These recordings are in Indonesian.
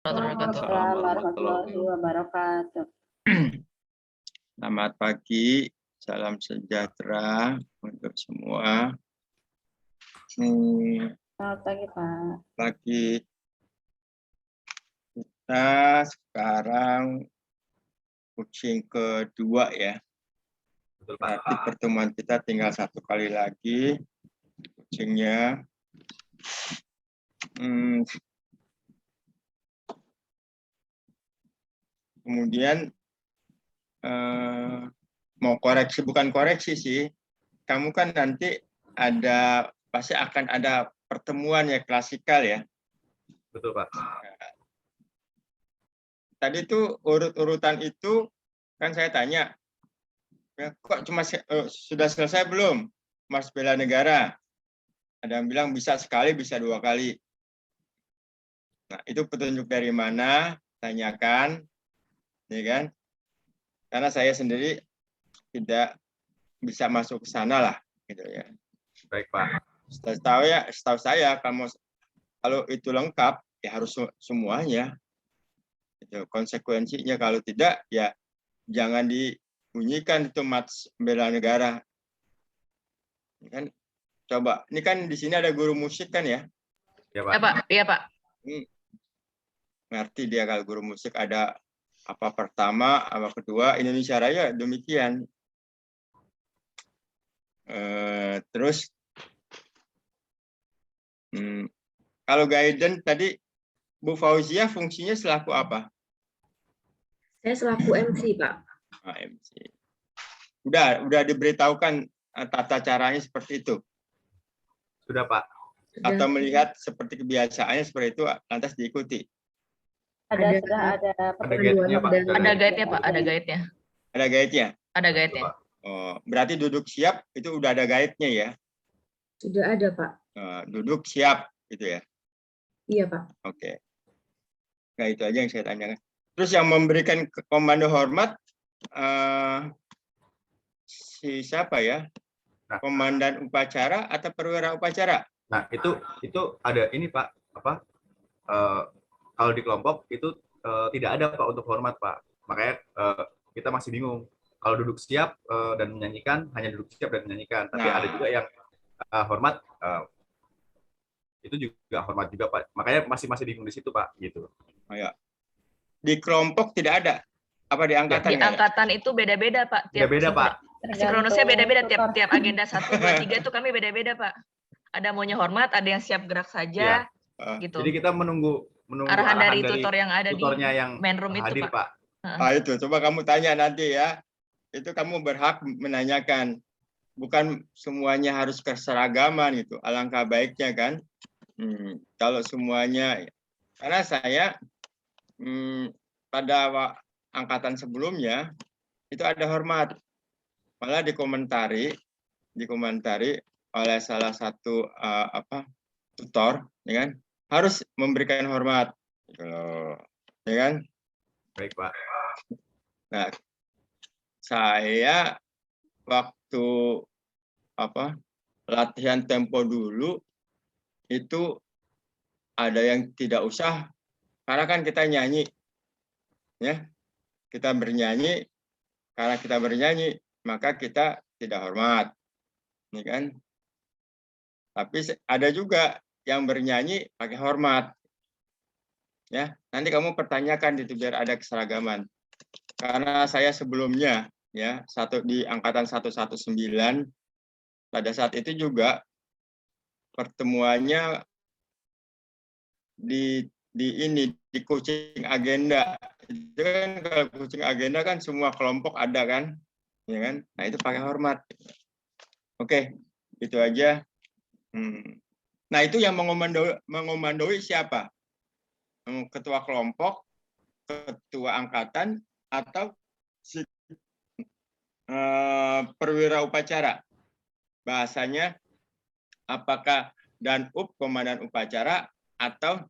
Waalaikumsalam warahmatullahi wabarakatuh. Selamat pagi, salam sejahtera untuk semua. Selamat pagi, Pak. Pagi. Kita sekarang coaching kedua ya. Berarti pertemuan kita tinggal satu kali lagi coachingnya. Kemudian mau koreksi, bukan koreksi sih. Kamu kan nanti pasti akan ada pertemuan ya klasikal ya. Betul, Pak. Tadi tuh urut-urutan itu kan saya tanya, ya, kok cuma sudah selesai belum Mas bela negara? Ada yang bilang bisa sekali, bisa 2 kali. Nah, itu petunjuk dari mana? Tanyakan, ya kan? Karena saya sendiri tidak bisa masuk ke sana lah, gitu ya. Baik, Pak. Setahu saya kalau itu lengkap, ya harus semuanya. Itu konsekuensinya, kalau tidak, ya jangan dibunyikan itu Mas bela negara. Kan coba, ini kan di sini ada guru musik kan ya? Ya, Pak. Ya, Pak. Iya, Pak. Ngerti dia kalau guru musik ada apa pertama, apa kedua, Indonesia Raya demikian. Terus kalau guidance tadi Bu Fauzia fungsinya selaku apa? Saya selaku MC, Pak. MC. Udah diberitahukan tata caranya seperti itu? Sudah, Pak. Atau melihat seperti kebiasaannya seperti itu, lantas diikuti? Sudah ada guide-nya, Pak. Ada guide-nya, Pak. Ada guide-nya. Ada guide-nya? Ada guide-nya. Oh, berarti duduk siap itu udah ada guide-nya ya? Sudah ada, Pak. Duduk siap gitu ya? Iya, Pak. Oke. Nah, itu aja yang saya tanyakan. Terus yang memberikan komando hormat si siapa ya? Komandan upacara atau perwira upacara? Nah, itu ada ini, Pak. Kalau di kelompok itu tidak ada, Pak, untuk hormat, Pak. Makanya kita masih bingung. Kalau duduk siap dan menyanyikan, hanya duduk siap dan menyanyikan. Tapi ada juga yang hormat, itu juga hormat juga, Pak. Makanya masih bingung di situ, Pak. Gitu. Oh, ya. Di kelompok tidak ada? Apa di angkatan? Di angkatan itu beda-beda, Pak. Beda-beda, Pak. Sinkronisnya beda-beda. Tiap agenda 1, 2, 3 itu kami beda-beda, Pak. Ada maunya hormat, ada yang siap gerak saja. Gitu. Jadi kita menunggu arahan dari tutor yang ada di yang main room itu, hadir, Pak. Itu coba kamu tanya nanti ya. Itu kamu berhak menanyakan. Bukan semuanya harus keseragaman itu. Alangkah baiknya kan. Kalau semuanya, karena saya pada angkatan sebelumnya itu ada hormat. Malah dikomentari oleh salah satu tutor, ya kan, harus memberikan hormat, ya kan? Baik, Pak. Nah, saya waktu latihan tempo dulu itu ada yang tidak usah, karena kan kita nyanyi, ya, kita bernyanyi, karena kita bernyanyi maka kita tidak hormat, ya kan? Tapi ada juga yang bernyanyi pakai hormat. Ya, nanti kamu pertanyakan itu biar ada keseragaman. Karena saya sebelumnya ya, di angkatan 119 pada saat itu juga pertemuannya di coaching agenda. Itu kan kalau coaching agenda kan semua kelompok ada kan? Ya kan? Nah, itu pakai hormat. Oke, itu aja. Nah, itu yang mengomandoi siapa? Ketua kelompok, ketua angkatan, atau perwira upacara? Bahasanya apakah Danub komandan upacara atau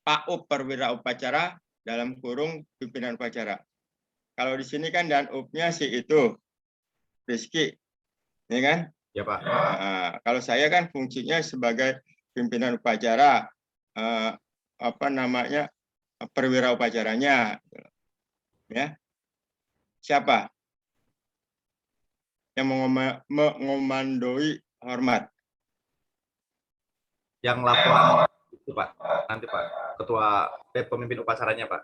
PAUP perwira upacara dalam kurung pimpinan upacara? Kalau di sini kan Danubnya si itu Rizky, ya kan? Ya, Pak. Kalau saya kan fungsinya sebagai pimpinan upacara, apa namanya perwira upacaranya, ya. Siapa yang mengomandoi hormat? Yang laporan itu Pak, nanti Pak, pemimpin upacaranya Pak.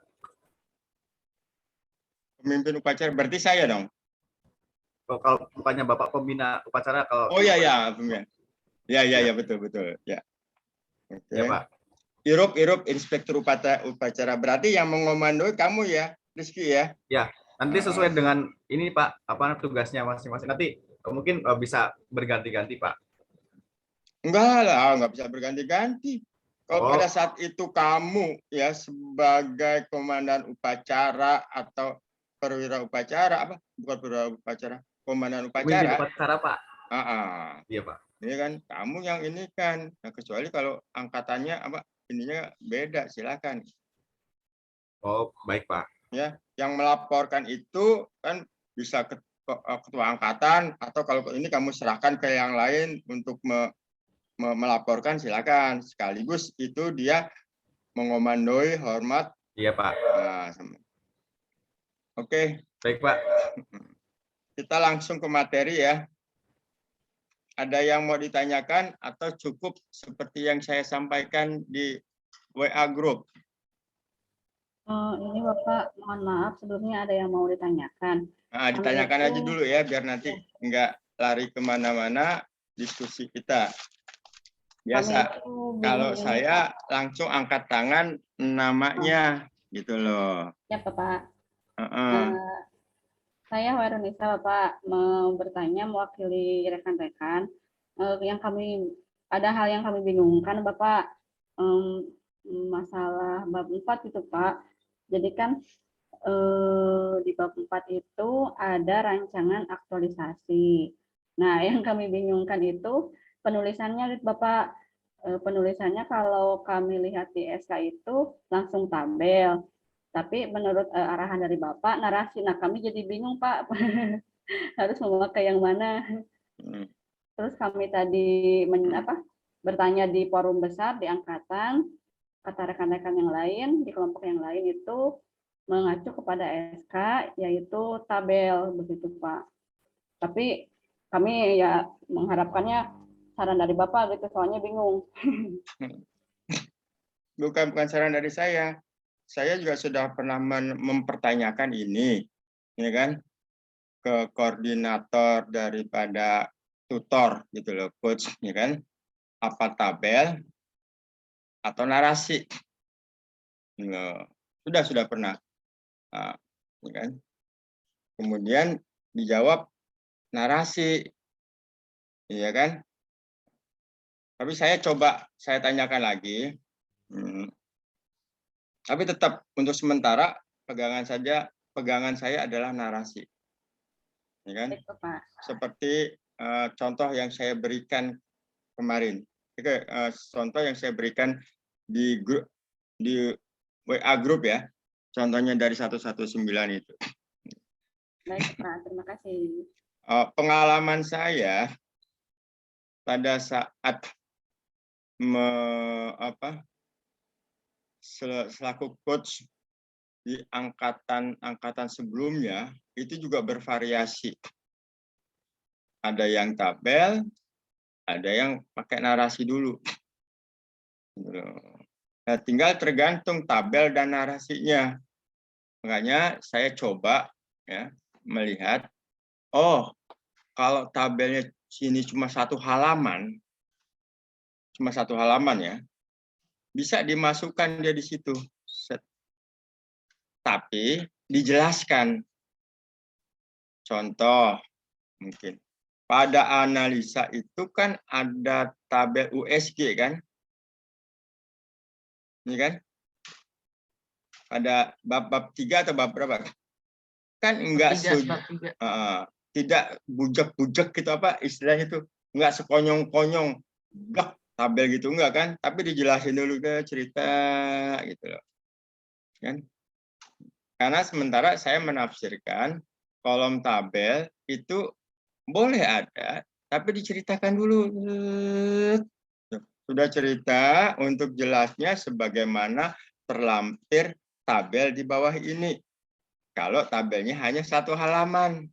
Pemimpin upacara berarti saya dong. Kalau bukannya Bapak pembina upacara, kalau Oh iya ya, pemimpin. Ya betul ya. Oke. Ya Pak. Irup inspektur upacara berarti yang mengomandoi kamu ya, Rizky ya. Ya, nanti sesuai dengan ini Pak, apa tugasnya masing-masing. Nanti mungkin bisa berganti-ganti Pak. Enggak lah, enggak bisa berganti-ganti. Kalau pada saat itu kamu ya sebagai komandan upacara atau perwira upacara, apa? Bukan perwira upacara, komandan upacara. Pemimpin upacara Pak. Iya Pak. Ini kan kamu yang ini kan. Nah, kecuali kalau angkatannya apa? Ininya beda, silakan. Oh, baik Pak. Ya, yang melaporkan itu kan bisa ketua angkatan atau kalau ini kamu serahkan ke yang lain untuk melaporkan, silakan. Sekaligus itu dia mengomandoi hormat. Iya Pak. Nah, Oke. Baik Pak. Kita langsung ke materi ya. Ada yang mau ditanyakan atau cukup seperti yang saya sampaikan di WA Group? Ini Bapak, mohon maaf sebelumnya ada yang mau ditanyakan. Nah, ditanyakan aja dulu ya, biar nanti nggak lari kemana-mana diskusi kita. Biasa, kalau saya langsung angkat tangan namanya, gitu loh. Ya Bapak. Saya Wairunisa Bapak mau bertanya mewakili rekan-rekan. Ada hal yang kami bingungkan Bapak, masalah bab 4 itu Pak. Jadi kan di bab 4 itu ada rancangan aktualisasi. Nah, yang kami bingungkan itu penulisannya Bapak. Penulisannya kalau kami lihat di SK itu langsung tabel. Tapi menurut arahan dari Bapak, narasi. Nah, kami jadi bingung Pak. Harus memakai yang mana. Terus kami tadi bertanya di forum besar, di angkatan, kata rekan-rekan yang lain, di kelompok yang lain itu mengacu kepada SK, yaitu tabel, begitu Pak. Tapi kami ya mengharapkannya saran dari Bapak gitu, soalnya bingung. Bukan saran dari saya. Saya juga sudah pernah mempertanyakan ini, ya kan, ke koordinator daripada tutor gitu loh, coach, ya kan, apa tabel atau narasi. Sudah pernah, ya kan. Kemudian dijawab narasi, ya kan. Tapi saya tanyakan lagi. Tapi tetap untuk sementara pegangan saya adalah narasi, ya kan? Seperti contoh yang saya berikan kemarin, contoh yang saya berikan di grup di WA Group ya, contohnya dari 119 itu. Baik Pak, terima kasih. Pengalaman saya pada saat selaku coach di angkatan sebelumnya itu juga bervariasi. Ada yang tabel, ada yang pakai narasi dulu. Nah, tinggal tergantung tabel dan narasinya. Makanya saya coba ya melihat, oh kalau tabelnya sini cuma satu halaman ya, bisa dimasukkan dia di situ. Tapi dijelaskan. Contoh, mungkin. Pada analisa itu kan ada tabel USG kan? Ini kan? Pada bab 3 atau bab berapa? Kan enggak tidak bujak-bujak gitu apa istilahnya itu. Enggak sekonyong-konyong. Tabel gitu enggak kan, tapi dijelasin dulu ke cerita gitu loh. Kan? Karena sementara saya menafsirkan kolom tabel itu boleh ada, tapi diceritakan dulu. sudah cerita untuk jelasnya sebagaimana terlampir tabel di bawah ini. Kalau tabelnya hanya 1 halaman.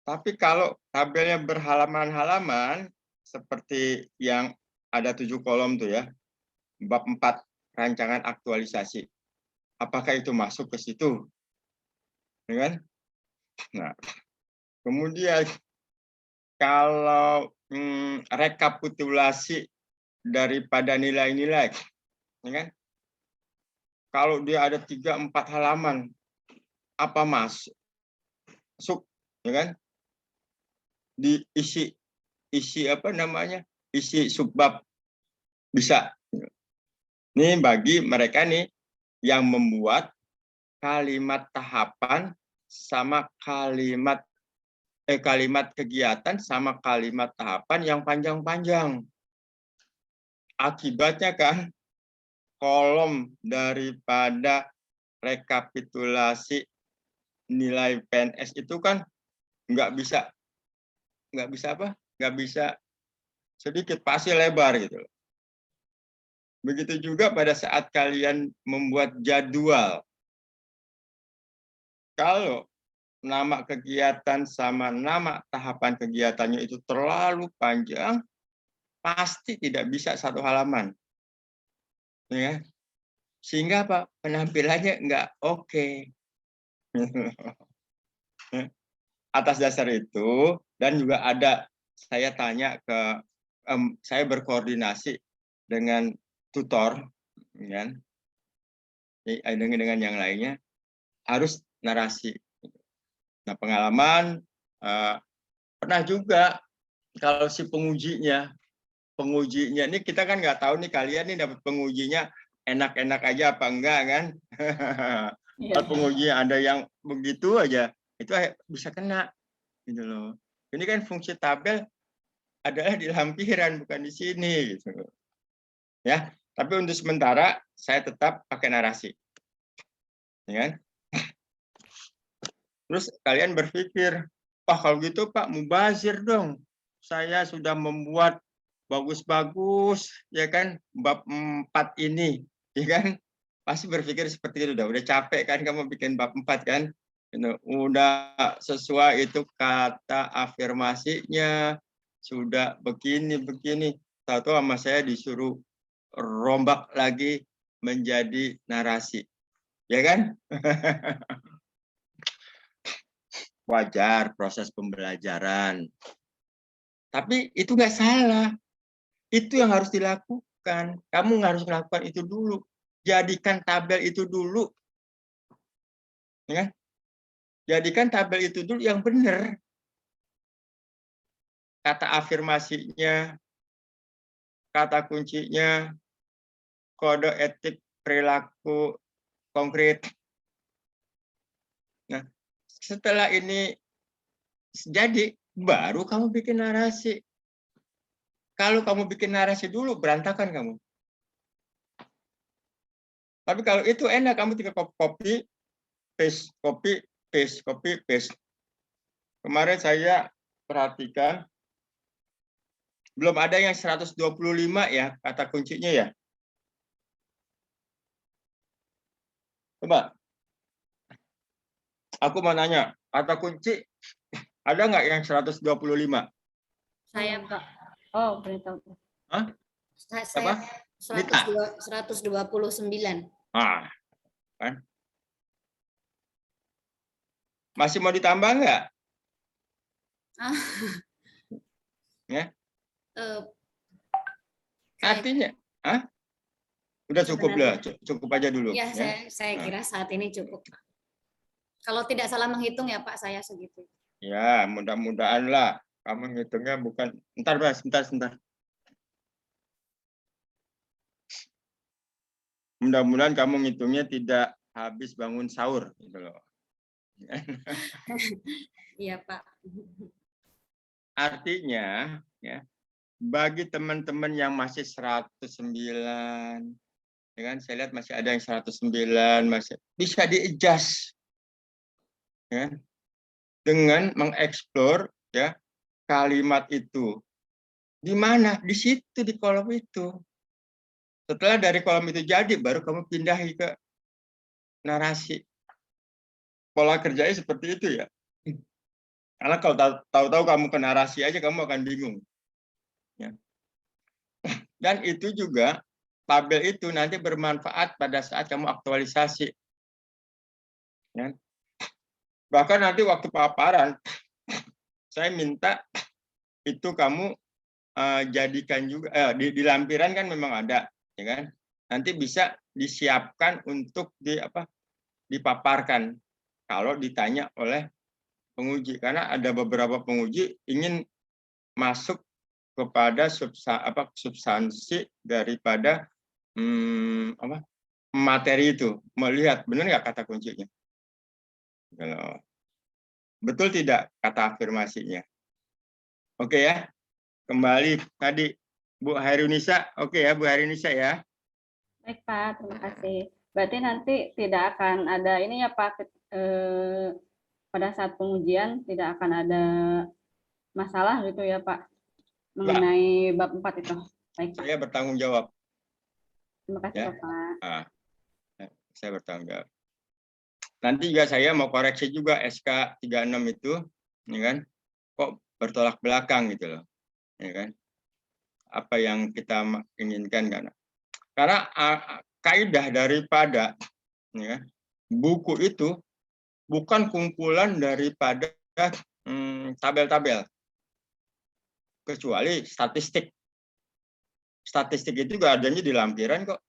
Tapi kalau tabelnya berhalaman-halaman, seperti yang ada 7 kolom tuh ya, bab 4 rancangan aktualisasi. Apakah itu masuk ke situ? Ya kan? Nah, kemudian kalau rekapitulasi daripada nilai-nilai, ya kan? Kalau dia ada 3-4 halaman, apa masuk, ya kan? Diisi apa namanya? Isi subbab bisa. Ini bagi mereka nih yang membuat kalimat tahapan sama kalimat kegiatan sama kalimat tahapan yang panjang-panjang. Akibatnya kan kolom daripada rekapitulasi nilai PNS itu kan nggak bisa sedikit, pasti lebar gitu. Begitu juga pada saat kalian membuat jadwal. Kalau nama kegiatan sama nama tahapan kegiatannya itu terlalu panjang, pasti tidak bisa 1 halaman. Ya. Sehingga apa? Penampilannya nggak oke. Atas dasar itu, dan juga ada, saya tanya saya berkoordinasi dengan tutor, kan? Dengan yang lainnya, harus narasi. Nah, pengalaman pernah juga kalau si pengujinya ini kita kan nggak tahu nih kalian nih dapat pengujinya enak-enak aja apa enggak kan? Kalau pengujinya ada yang begitu aja, itu bisa kena gitu loh. Ini kan fungsi tabel adalah di lampiran, bukan di sini gitu. Ya, tapi untuk sementara saya tetap pakai narasi. Ya kan? Terus kalian berpikir, "Wah, kalau gitu Pak, mubazir dong. Saya sudah membuat bagus-bagus ya kan bab 4 ini." Ya kan? Pasti berpikir seperti itu, udah capek kan kamu bikin bab 4 kan? Udah sesuai itu kata afirmasinya, sudah begini. Tahu-tahu sama saya disuruh rombak lagi menjadi narasi. Ya kan? Wajar proses pembelajaran. Tapi itu nggak salah. Itu yang harus dilakukan. Kamu harus melakukan itu dulu. Jadikan tabel itu dulu. Ya? Jadikan tabel itu dulu yang benar. Kata afirmasinya, kata kuncinya, kode etik perilaku konkret. Nah, setelah ini jadi, baru kamu bikin narasi. Kalau kamu bikin narasi dulu, berantakan kamu. Tapi kalau itu enak, kamu tinggal copy, paste, copy, paste. Kemarin saya perhatikan, belum ada yang 125 ya, kata kuncinya ya. Coba. Aku mau nanya, kata kunci ada nggak yang 125? Saya, Pak. Oh, beritahu. Hah? Saya 129. Ah, kan? Masih mau ditambah nggak? Ya? Artinya, udah cukup lah, cukup aja dulu. Ya, saya kira saat ini cukup. Kalau tidak salah menghitung ya Pak, saya segitu. Ya, mudah-mudahan lah. Kamu ngitungnya bukan. Bentar, Mas, sebentar. Mudah-mudahan kamu ngitungnya tidak habis bangun sahur, gitu loh. Iya Pak. Artinya, ya, bagi teman-teman yang masih 109, ya kan, saya lihat masih ada yang 109, masih bisa di-adjust. Ya, dengan mengeksplor ya kalimat itu Di mana? Di situ, di kolom itu. Setelah dari kolom itu jadi, baru kamu pindahi ke narasi. Pola kerjanya seperti itu ya. Karena kalau tahu-tahu kamu ke narasi aja, kamu akan bingung. Ya. Dan itu juga, tabel itu nanti bermanfaat pada saat kamu aktualisasi. Ya. Bahkan nanti waktu paparan, saya minta itu kamu jadikan juga, di lampiran kan memang ada, ya kan? Nanti bisa disiapkan untuk dipaparkan kalau ditanya oleh penguji, karena ada beberapa penguji ingin masuk kepada substansi daripada materi itu, melihat benar nggak kata kuncinya, kalau betul tidak kata afirmasinya. Oke ya, kembali tadi Bu Hairunisa, oke ya Bu Hairunisa ya. Baik Pak, terima kasih. Berarti nanti tidak akan ada ini ya Pak, pada saat pengujian tidak akan ada masalah gitu ya Pak mengenai bab 4 itu. Baik Pak. Saya bertanggung jawab. Terima kasih Ya. Bapak. Saya bertanggung jawab. Nanti juga saya mau koreksi juga SK 36 itu, ya kan? Kok bertolak belakang gitu loh, ya kan? Apa yang kita inginkan kan? Karena kaidah daripada ya, buku itu bukan kumpulan daripada tabel-tabel, kecuali statistik. Statistik itu juga adanya di lampiran kok.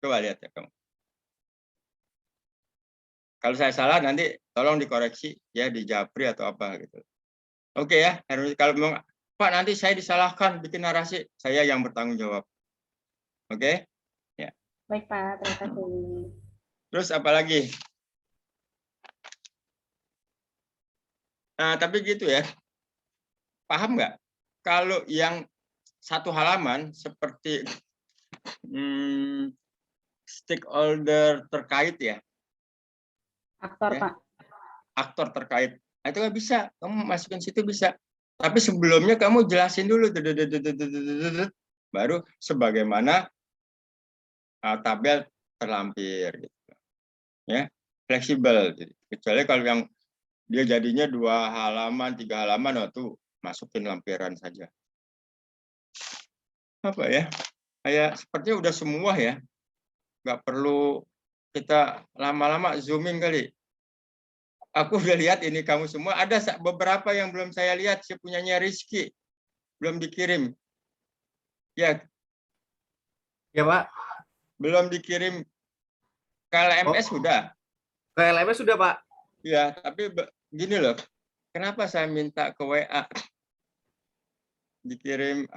Coba lihat ya kamu. Kalau saya salah nanti tolong dikoreksi ya di Japri atau apa gitu. Oke ya, kalau memang Pak nanti saya disalahkan bikin narasi, saya yang bertanggung jawab. Oke? Ya. Baik Pak, terima kasih. Terus apa lagi? Nah, tapi gitu ya. Paham nggak? Kalau yang satu halaman seperti stakeholder terkait ya. Aktor ya. Pak. Aktor terkait. Nah, itu nggak bisa. Kamu masukin situ bisa. Tapi sebelumnya kamu jelasin dulu. Baru sebagaimana tabel terlampir. Gitu. Ya, fleksibel. Kecuali kalau yang dia jadinya 2 halaman, 3 halaman, itu masukin lampiran saja. Apa ya? Kayak sepertinya udah semua ya. Nggak perlu kita lama-lama zooming kali. Aku udah lihat ini kamu semua. Ada beberapa yang belum saya lihat. Saya punyanya Rizky. Belum dikirim. Ya. Ya Pak. Belum dikirim. Ke LMS sudah. Ke LMS sudah Pak. Ya, tapi gini loh. Kenapa saya minta ke WA? Dikirim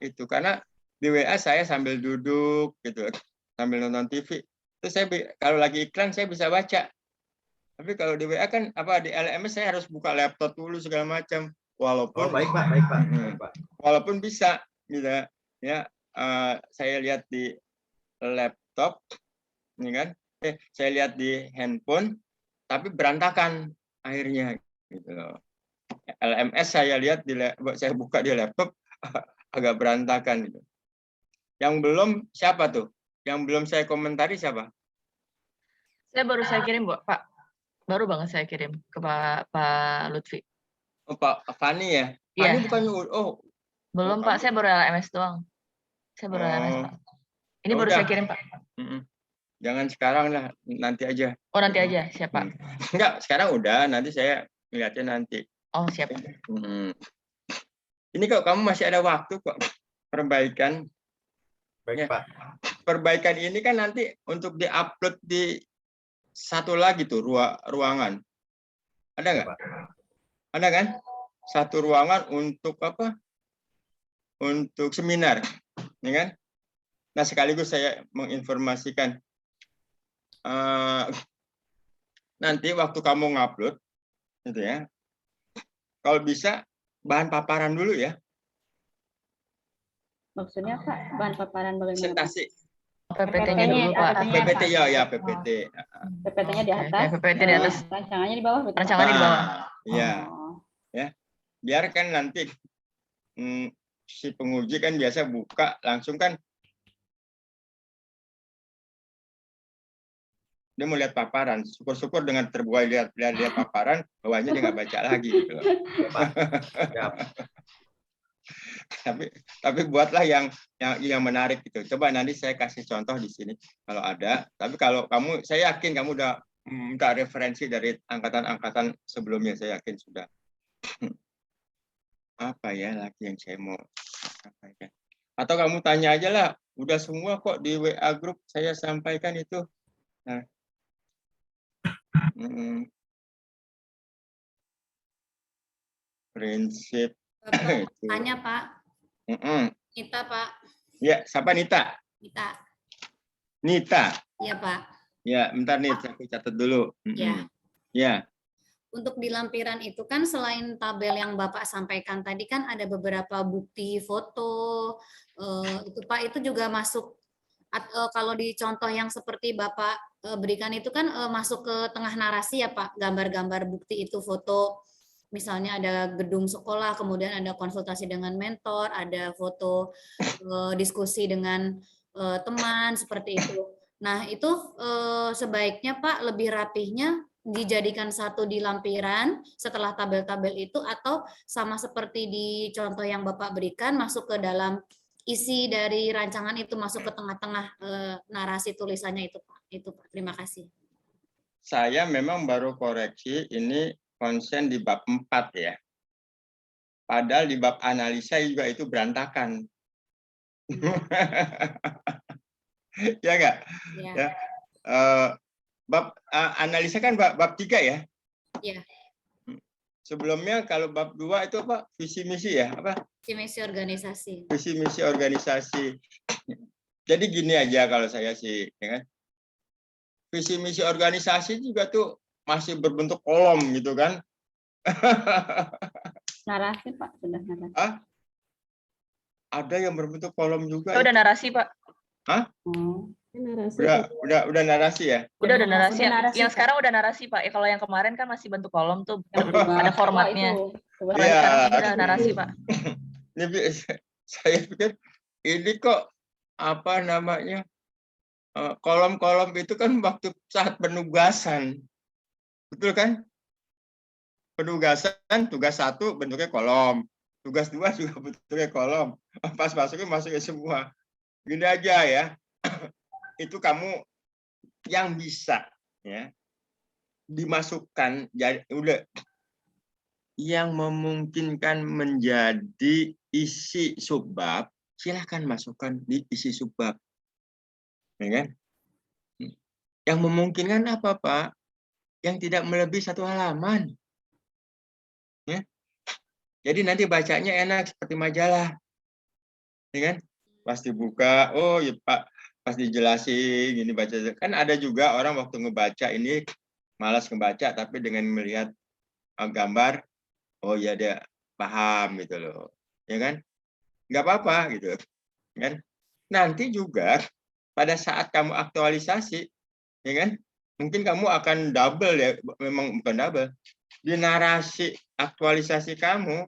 itu. Karena di WA saya sambil duduk gitu. Sambil nonton TV. Terus saya kalau lagi iklan saya bisa baca. Tapi kalau di WA kan di LMS saya harus buka laptop dulu segala macam. Walaupun baik Pak. Walaupun bisa gitu ya. Saya lihat di laptop ini kan. Saya lihat di handphone tapi berantakan akhirnya gitu loh. LMS saya lihat saya buka di laptop agak berantakan gitu. Yang belum siapa tuh? Yang belum saya komentari siapa? Saya kirim, Pak. Baru banget saya kirim ke Pak Lutfi. Oh, Pak Fani ya? Iya. Fani bukannya belum Pak, saya baru LMS doang. Saya baru LMS Pak. Ini baru saya kirim Pak. Jangan sekarang lah, nanti aja. Oh nanti aja, siap Pak. Enggak, sekarang udah, nanti saya lihatnya nanti. Oh siap. Ini kok kamu masih ada waktu kok perbaikan. Baik Pak. Perbaikan ini kan nanti untuk diupload di satu lagi tuh ruangan. Ada nggak? Ada kan? Satu ruangan untuk apa? Untuk seminar, ya kan? Nah sekaligus saya menginformasikan nanti waktu kamu ngupload, gitu ya. Kalau bisa bahan paparan dulu ya. Maksudnya Pak, bahan paparan bagaimana? Presentasi. PPT-nya dulu Pak. PPT ya PPT. PPT-nya di atas. PPT di atas. Rancangannya di bawah. Rancangannya di bawah. Iya. Ya. Biarkan nanti si penguji kan biasa buka langsung kan dia mau lihat paparan. Syukur-syukur dengan terbuai lihat paparan, bawahnya dia nggak baca lagi gitu loh. Ya, Pak. Ya. Tapi buatlah yang menarik gitu. Coba nanti saya kasih contoh di sini kalau ada. Tapi kalau kamu, saya yakin kamu udah minta referensi dari angkatan-angkatan sebelumnya, saya yakin sudah. Apa ya lagi yang saya mau sampaikan? Atau kamu tanya aja lah, udah semua kok di WA grup saya sampaikan itu. Nah, prinsip Bapak, itu. tanya Pak. Nita Pak. Ya, siapa Nita? Nita. Nita. Iya Pak. Ya, bentar nih, saya catat dulu. Ya. Ya. Untuk di lampiran itu kan selain tabel yang Bapak sampaikan tadi kan ada beberapa bukti foto, itu Pak, itu juga masuk, kalau di contoh yang seperti Bapak berikan itu kan masuk ke tengah narasi ya Pak, gambar-gambar bukti itu foto, misalnya ada gedung sekolah, kemudian ada konsultasi dengan mentor, ada foto diskusi dengan teman, seperti itu. Nah, itu sebaiknya Pak lebih rapihnya dijadikan satu di lampiran setelah tabel-tabel itu, atau sama seperti di contoh yang Bapak berikan masuk ke dalam isi dari rancangan itu, masuk ke tengah-tengah narasi tulisannya itu Pak. Itu Pak. Terima kasih. Saya memang baru koreksi ini konsen di bab 4 ya. Padahal di bab analisa juga itu berantakan. Ya enggak? Ya. Bab analisa kan bab 3 ya? Iya. Sebelumnya kalau bab 2 itu apa? Visi misi ya? Apa? Visi misi organisasi. Visi misi organisasi. Jadi gini aja kalau saya sih, ya kan? Visi misi organisasi juga tuh masih berbentuk kolom gitu kan? Narasi Pak, sudah narasi. Ada yang berbentuk kolom juga. Udah narasi Pak. Hah? Narasi. Udah narasi ya? Udah narasi. Udah narasi, yang Pak. Sekarang udah narasi Pak. Ya, kalau yang kemarin kan masih bentuk kolom tuh, ada formatnya. Kalau Ya, sekarang udah narasi Pak. Ini saya pikir ini kok apa namanya, kolom-kolom itu kan waktu saat penugasan, betul kan? Penugasan tugas 1 bentuknya kolom, tugas 2 juga bentuknya kolom. Pas masuknya semua. Gini aja ya. Itu kamu yang bisa ya dimasukkan, jadi udah yang memungkinkan menjadi isi subbab, silahkan masukkan di isi subbab, ya kan? Yang memungkinkan apa Pak? Yang tidak melebihi 1 halaman, ya. Jadi nanti bacanya enak seperti majalah, ya kan? Pas dibuka, oh ya Pak, pas dijelasin gini baca, kan ada juga orang waktu ngebaca ini malas ngebaca, tapi dengan melihat gambar, oh ya dia paham gitu loh, ya kan? Nggak apa-apa gitu, kan? Nanti juga pada saat kamu aktualisasi, ya kan? Mungkin kamu akan double ya, memang bukan double. Di narasi aktualisasi kamu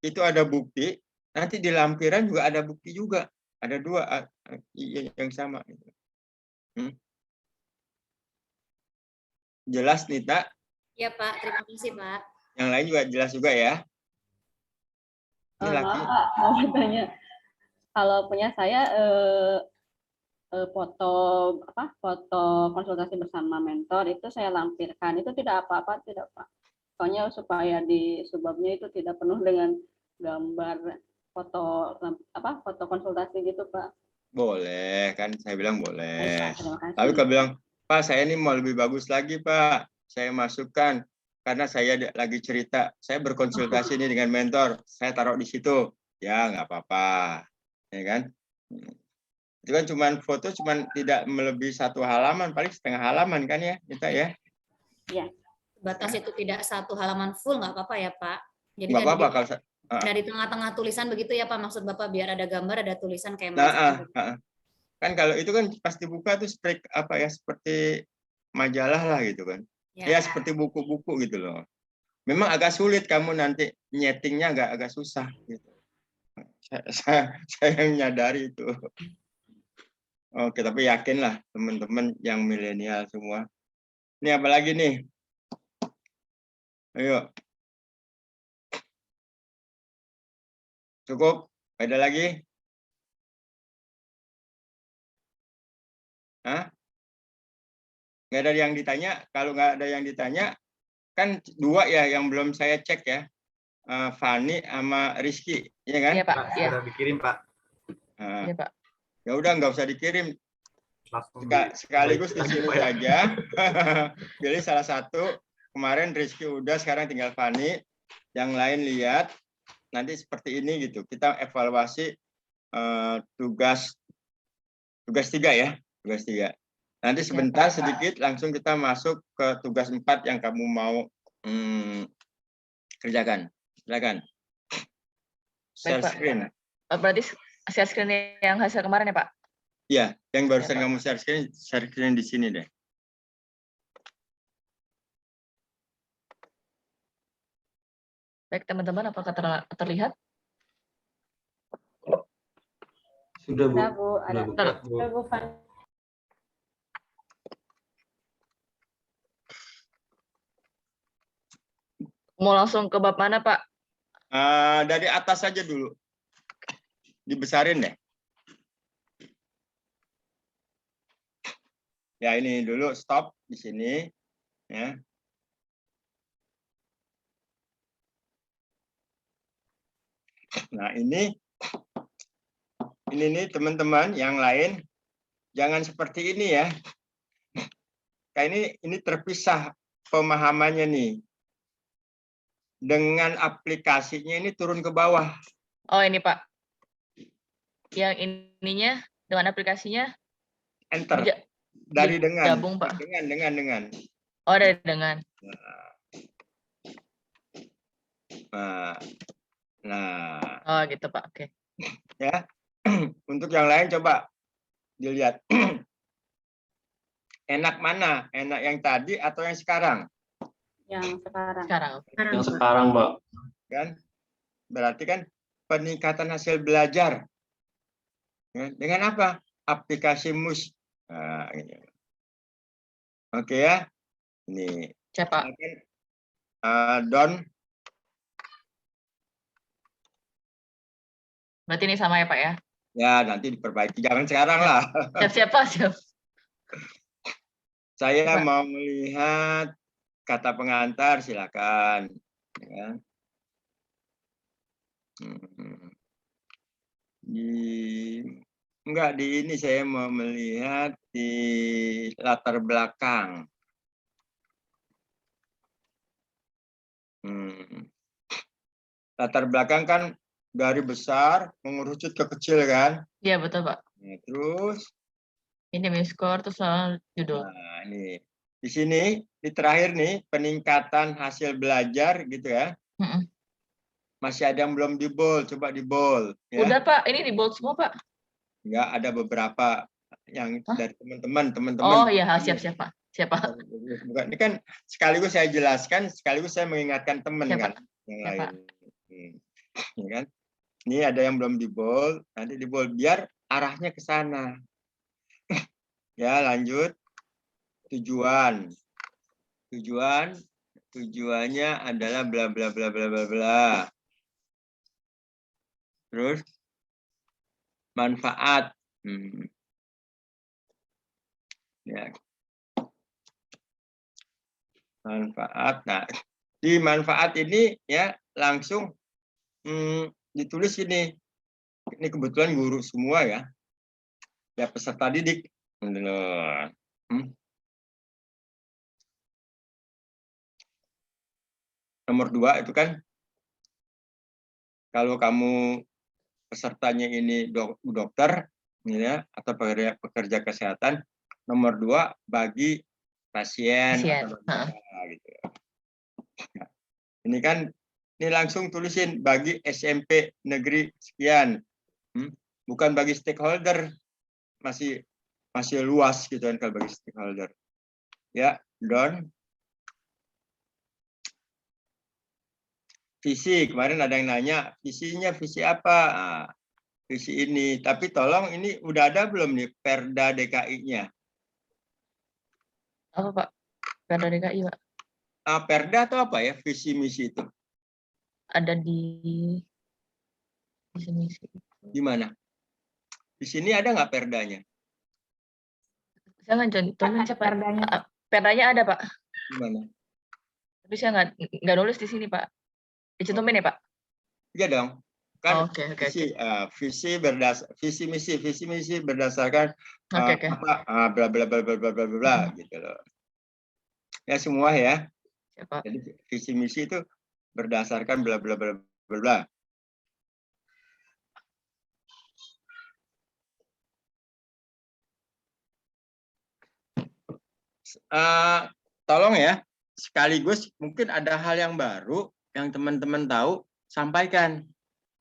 itu ada bukti, nanti di lampiran juga ada bukti juga. Ada 2 yang sama. Jelas Nita? Ya Pak, terima kasih Pak. Yang lain juga jelas juga ya? Ini lagi. Pak, mau bertanya. Kalau punya saya foto konsultasi bersama mentor itu saya lampirkan. Itu tidak apa-apa tidak Pak? Soalnya supaya di subbabnya itu tidak penuh dengan gambar foto konsultasi gitu Pak. Boleh, kan saya bilang boleh. Terima kasih. Tapi kalau bilang, Pak saya ini mau lebih bagus lagi Pak, saya masukkan karena saya lagi cerita, saya berkonsultasi ini dengan mentor, saya taruh di situ, ya nggak apa-apa, ya kan? Itu kan cuman foto, cuman tidak melebihi 1 halaman, paling setengah halaman kan ya, kita ya? Iya. Batas itu tidak 1 halaman full, nggak apa-apa ya Pak? Jadi nggak apa-apa kalau dari tengah-tengah tulisan begitu ya Pak, maksud Bapak, biar ada gambar, ada tulisan kayak kan kalau itu kan pas dibuka tuh seperti majalah lah gitu kan. Ya seperti buku-buku gitu loh. Memang agak sulit kamu nanti nyetingnya agak susah gitu. Saya yang menyadari itu. Oke, tapi yakinlah teman-teman yang milenial semua. Ini apa lagi nih? Ayo. Cukup? Ada lagi? Hah? Nggak ada yang ditanya? Kalau nggak ada yang ditanya, kan 2 ya yang belum saya cek ya. Fani sama Rizky, ya kan? Iya Pak, Pak, iya. sudah dikirim Pak. Iya Pak. Ya udah nggak usah dikirim. Langsung Sekaligus di sini Pak, ya. saja. Pilih salah satu. Kemarin Rizky udah, sekarang tinggal Fani. Yang lain lihat. Nanti seperti ini gitu. Kita evaluasi tugas 3 ya. Tugas 3. Nanti sebentar sedikit langsung kita masuk ke tugas 4 yang kamu mau kerjakan. Silakan. Share Pak. screen. Berarti share screen yang hasil kemarin ya Pak? Iya, yang barusan Ya, Pak. kamu share screen di sini deh. Baik teman-teman, apakah terlihat? Sudah Bu. Sudah, Bu. Ada. Sudah buka, Bu. Sudah, Bu Fani. Mau langsung ke bab mana Pak? Dari atas saja dulu. Dibesarin deh. Ya ini dulu stop di sini. Ya. Nah ini nih teman-teman yang lain jangan seperti ini ya. Kayak ini terpisah pemahamannya nih. Dengan aplikasinya ini turun ke bawah. Oh ini Pak. Yang ininya dengan aplikasinya? Enter. Dari dengan. Gabung Pak. Dengan. Oh dari dengan. Nah. Oh gitu Pak. Oke. Ya. Untuk yang lain coba dilihat. Enak mana? Enak yang tadi atau yang sekarang? Yang sekarang. Yang sekarang, Mbak. Kan? Berarti kan peningkatan hasil belajar. Ya, dengan apa? Aplikasi MUS. Nah, ini. Oke ya. Ini. Siapa? Don. Berarti ini sama ya Pak ya? Ya, nanti diperbaiki. Jangan sekarang lah. Siap-siap Pak. Siap. Saya Pak. mau melihat kata pengantar, silakan. Ya. Enggak di ini, saya mau melihat di latar belakang. Latar belakang kan dari besar mengerucut ke kecil kan? Iya betul Pak. Nah, terus ini miskor terus judul. Nah, ini di sini di terakhir nih peningkatan hasil belajar gitu ya. Masih ada yang belum di bold, coba di bold. Ya. Udah Pak, ini di bold semua Pak. Enggak, ada beberapa yang dari teman-teman. Oh iya, siap Pak. Siapa? Bukan, ini kan sekaligus saya jelaskan, sekaligus saya mengingatkan teman kan yang Siapa? lain. Ya kan? Ini ada yang belum di bold, nanti di bold biar arahnya ke sana. Ya, lanjut. Tujuannya adalah bla bla bla bla bla bla. Terus manfaat. Ya. Manfaat. Nah, di manfaat ini ya langsung ditulis ini. Ini kebetulan guru semua ya. Ya peserta didik. Nomor 2 itu kan kalau kamu pesertanya ini dokter ya, atau pekerja kesehatan, nomor 2 bagi pasien. Atau gitu. Nah, ini kan ini langsung tulisin bagi SMP negeri sekian, bukan bagi stakeholder, masih luas gitu kan kalau bagi stakeholder. Ya, Don. visi. Kemarin ada yang nanya, visinya visi apa? Nah, visi ini. Tapi tolong ini udah ada belum nih Perda DKI-nya? Apa Pak? Perda DKI Pak? Perda atau apa ya visi misi itu? Ada di sini sih. Di mana? Di sini ada nggak perdanya? Jangan contohnya cepat. Perdanya ada Pak. Di mana? Tapi saya nggak nulis di sini Pak. Dicantumin ya Pak? Iya dong. Kan Oke. visi misi berdasarkan Oke. apa bla bla bla bla bla bla bla gitu loh. Ya semua ya. Siapa? Jadi visi misi itu berdasarkan bla bla bla bla bla. Tolong ya, sekaligus mungkin ada hal yang baru yang teman-teman tahu, sampaikan.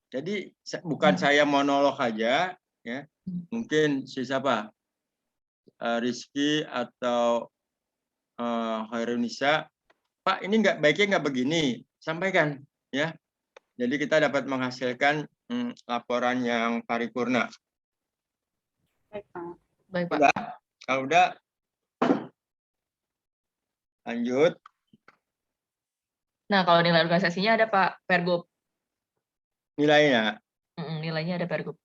Jadi bukan saya monolog aja, ya. Mungkin siapa, Rizky atau Khairunisa, Pak ini baiknya nggak begini, sampaikan, ya. Jadi kita dapat menghasilkan laporan yang paripurna. Baik Pak. Udah, kalau udah lanjut. Nah, kalau nilai organisasinya ada Pak, Pergub. Nilainya? Nilainya ada Pergub.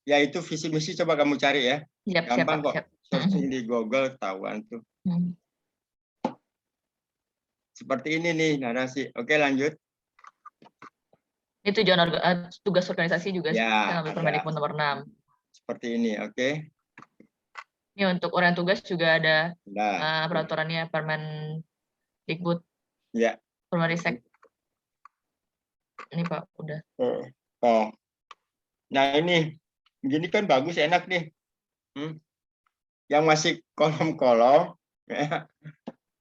Ya itu visi misi coba kamu cari ya. Gampang kok. Searching di Google ketahuan tuh. Seperti ini nih narasi. Oke lanjut. Itu tugas organisasi juga ya, saya ambil Permendikbud nomor 6. Seperti ini, oke. Ini untuk uraian tugas juga ada Nah, peraturannya Permendikbud. Ya. Permaristek. Ini Pak, udah. Oh. Nah ini, begini kan bagus, enak nih. Yang masih kolom-kolom, ya,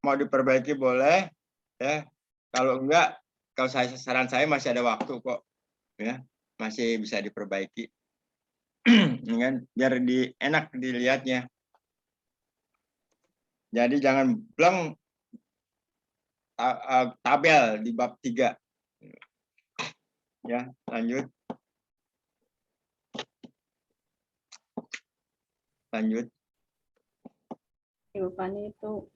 mau diperbaiki boleh, ya. Kalau enggak, kalau saran saya masih ada waktu kok, ya, masih bisa diperbaiki, kan? Biar enak dilihatnya. Jadi jangan bleng tabel di bab 3. Ya, lanjut. Lanjut. Jawabannya itu.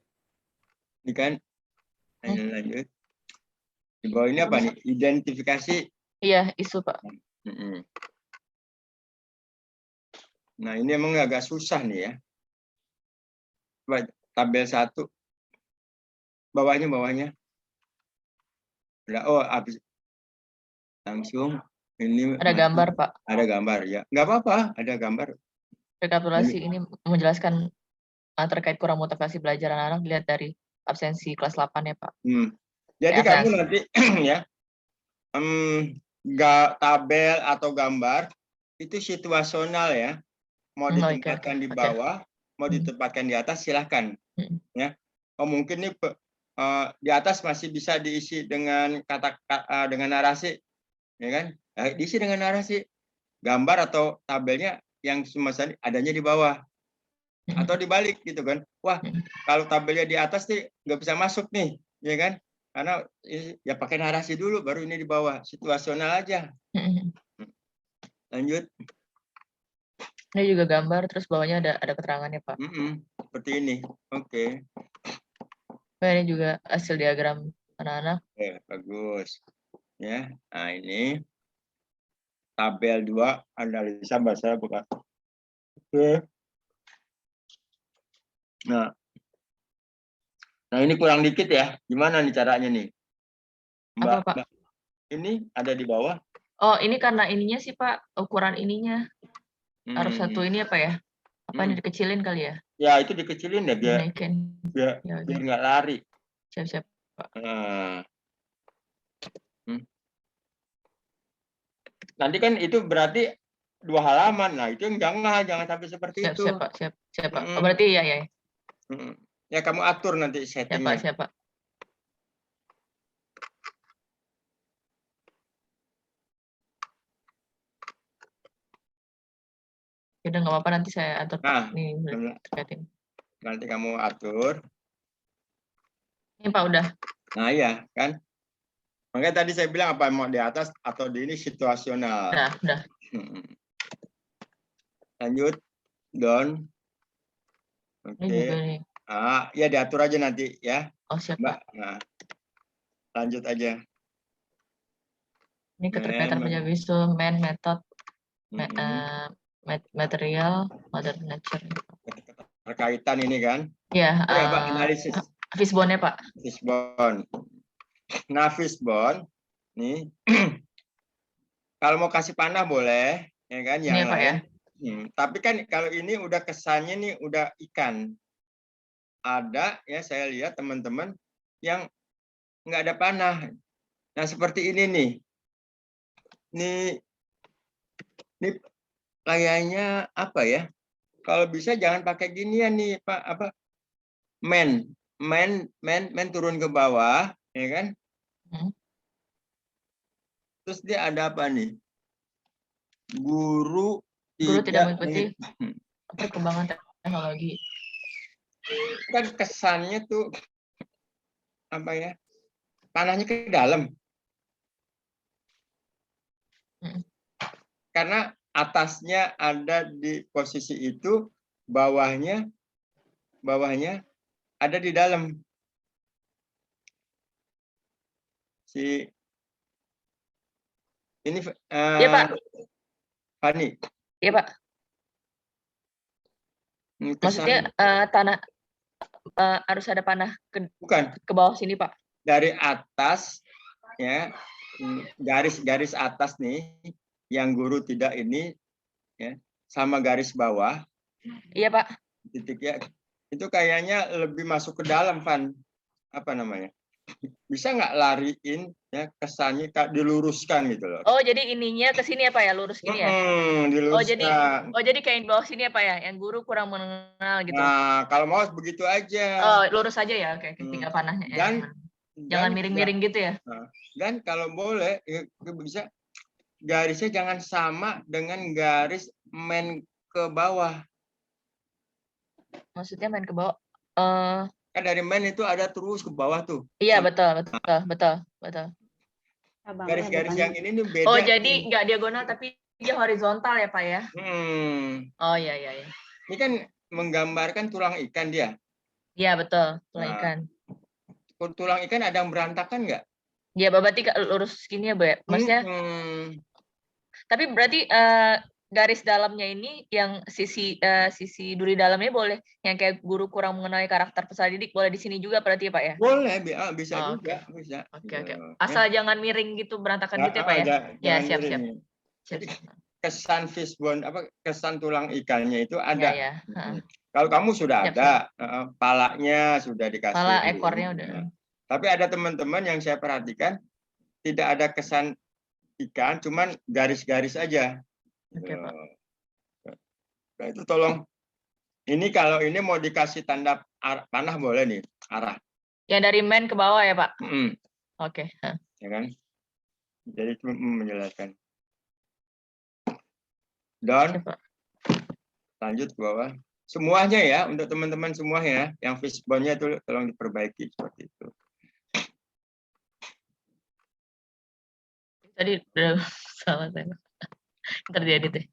Ini kan, lanjut. Di bawah ini apa nih? Identifikasi. Iya, isu Pak. Nah ini emang agak susah nih ya. Coba tabel 1. Bawahnya. Oh, habis. Langsung. Ini ada gambar Pak. Ada gambar ya. Nggak apa-apa, ada gambar. Rekapitulasi ini menjelaskan terkait kurang motivasi belajar anak-anak dilihat dari absensi kelas 8 ya Pak. Jadi kamu nanti ya tabel atau gambar itu situasional ya. Mau ditempatkan di bawah, mau ditempatkan di atas silahkan. Ya. Oh mungkin nih di atas masih bisa diisi dengan dengan narasi, ya kan? Diisi dengan narasi, gambar atau tabelnya yang semasa adanya di bawah atau dibalik gitu kan. Wah kalau tabelnya di atas nih nggak bisa masuk nih, ya kan? Karena ya pakai narasi dulu baru ini di bawah, situasional aja. Lanjut. Ini juga gambar terus bawahnya ada keterangannya Pak. Seperti ini. Oke. Ini juga hasil diagram anak-anak. Bagus. Ya. Nah ini tabel 2 analisa bahasa bukan. Oke. Nah ini kurang dikit ya. Gimana nih caranya nih? Apa Pak? Ini ada di bawah. Oh ini karena ininya sih Pak, ukuran ininya. Harus satu ini apa ya? Apa ini dikecilin kali ya? Ya itu dikecilin ya biar nggak lari. Siap Pak. Nanti kan itu berarti 2 halaman. Nah itu yang jangan sampai seperti itu. Siap Pak. Oh, berarti ya. Ya kamu atur nanti settingnya. Siap Pak. Udah nggak apa-apa nanti saya atur Pak. Nanti kamu atur. Ini Pak udah. Nah ya kan. Makanya tadi saya bilang apa mau di atas atau di ini situasional. Udah. Lanjut, Don. Ini juga Oke. nih. Ya diatur aja nanti ya, Oh, siap, Mbak. Pak. Nah, lanjut aja. Ini keterkaitan penjelasan main method, material, modern nature. Terkaitan ini kan? Ya, Pak, analisis. Fishbone-nya, Pak. Fishbone. Nah, fishbone nih. Kalau mau kasih panah boleh, ya kan? Yang Ini ya, Pak, lain. ya. Tapi kan kalau ini udah kesannya nih udah ikan. Ada ya saya lihat teman-teman yang nggak ada panah. Nah seperti ini nih. Ini layarnya apa ya? Kalau bisa jangan pakai ginian nih Pak. Apa? Men turun ke bawah, ya kan? Terus dia ada apa nih? Guru tidak mengikuti perkembangan teknologi. Kan kesannya tuh apa ya? Panahnya ke dalam. Karena atasnya ada di posisi itu, bawahnya ada di dalam. Ini Iya, Pak. Fani. Iya, Pak. Maksudnya tanah harus ada panah ke bawah sini, Pak. Dari atas ya, garis atas nih yang guru tidak ini ya, sama garis bawah. Iya, Pak. Titiknya itu kayaknya lebih masuk ke dalam, Van. Apa namanya? Bisa nggak lariin ya kesannya diluruskan gitu loh. Oh, jadi ininya ke sini ya, Pak ya, lurus gini ya? Diluruskan. jadi kayak di bawah sini ya, Pak ya, yang guru kurang mengenal gitu. Nah, kalau mau begitu aja. Oh, lurus aja ya, oke, tinggal panahnya. Jangan miring-miring gitu ya. Dan kalau boleh bisa garisnya jangan sama dengan garis main ke bawah. Maksudnya main ke bawah? Kan dari main itu ada terus ke bawah tuh. Iya, betul. Garis-garis yang ini nih beda. Oh, jadi nggak diagonal tapi dia horizontal ya, Pak ya? Oh, iya. Ini kan menggambarkan tulang ikan dia. Iya, betul, tulang ikan. Tulang ikan ada yang berantakan nggak? Iya, berarti lurus gini ya, Bu ya? Maksudnya, tapi berarti garis dalamnya ini yang sisi duri dalamnya boleh, yang kayak guru kurang mengenali karakter peserta didik boleh di sini juga berarti ya, Pak ya? Boleh, bisa juga. Bisa. Oke. Asal jangan miring gitu, berantakan gitu ya, Pak ya? Ya, siap. Jadi kesan fishbone, kesan tulang ikannya itu ada. Ya. Kalau kamu sudah ada, palanya sudah dikasih. Pala, ekornya udah. Tapi ada teman-teman yang saya perhatikan tidak ada kesan ikan, cuman garis-garis aja. Oke, Pak. Nah, itu tolong. Ini kalau ini mau dikasih tanda panah boleh nih, arah. Yang dari main ke bawah ya, Pak? Oke. Ya kan? Jadi menjelaskan. Dan lanjut ke bawah. Semuanya ya, untuk teman-teman semua ya, yang fishbone-nya itu tolong diperbaiki seperti itu. Tadi salah saya. Terjadi deh.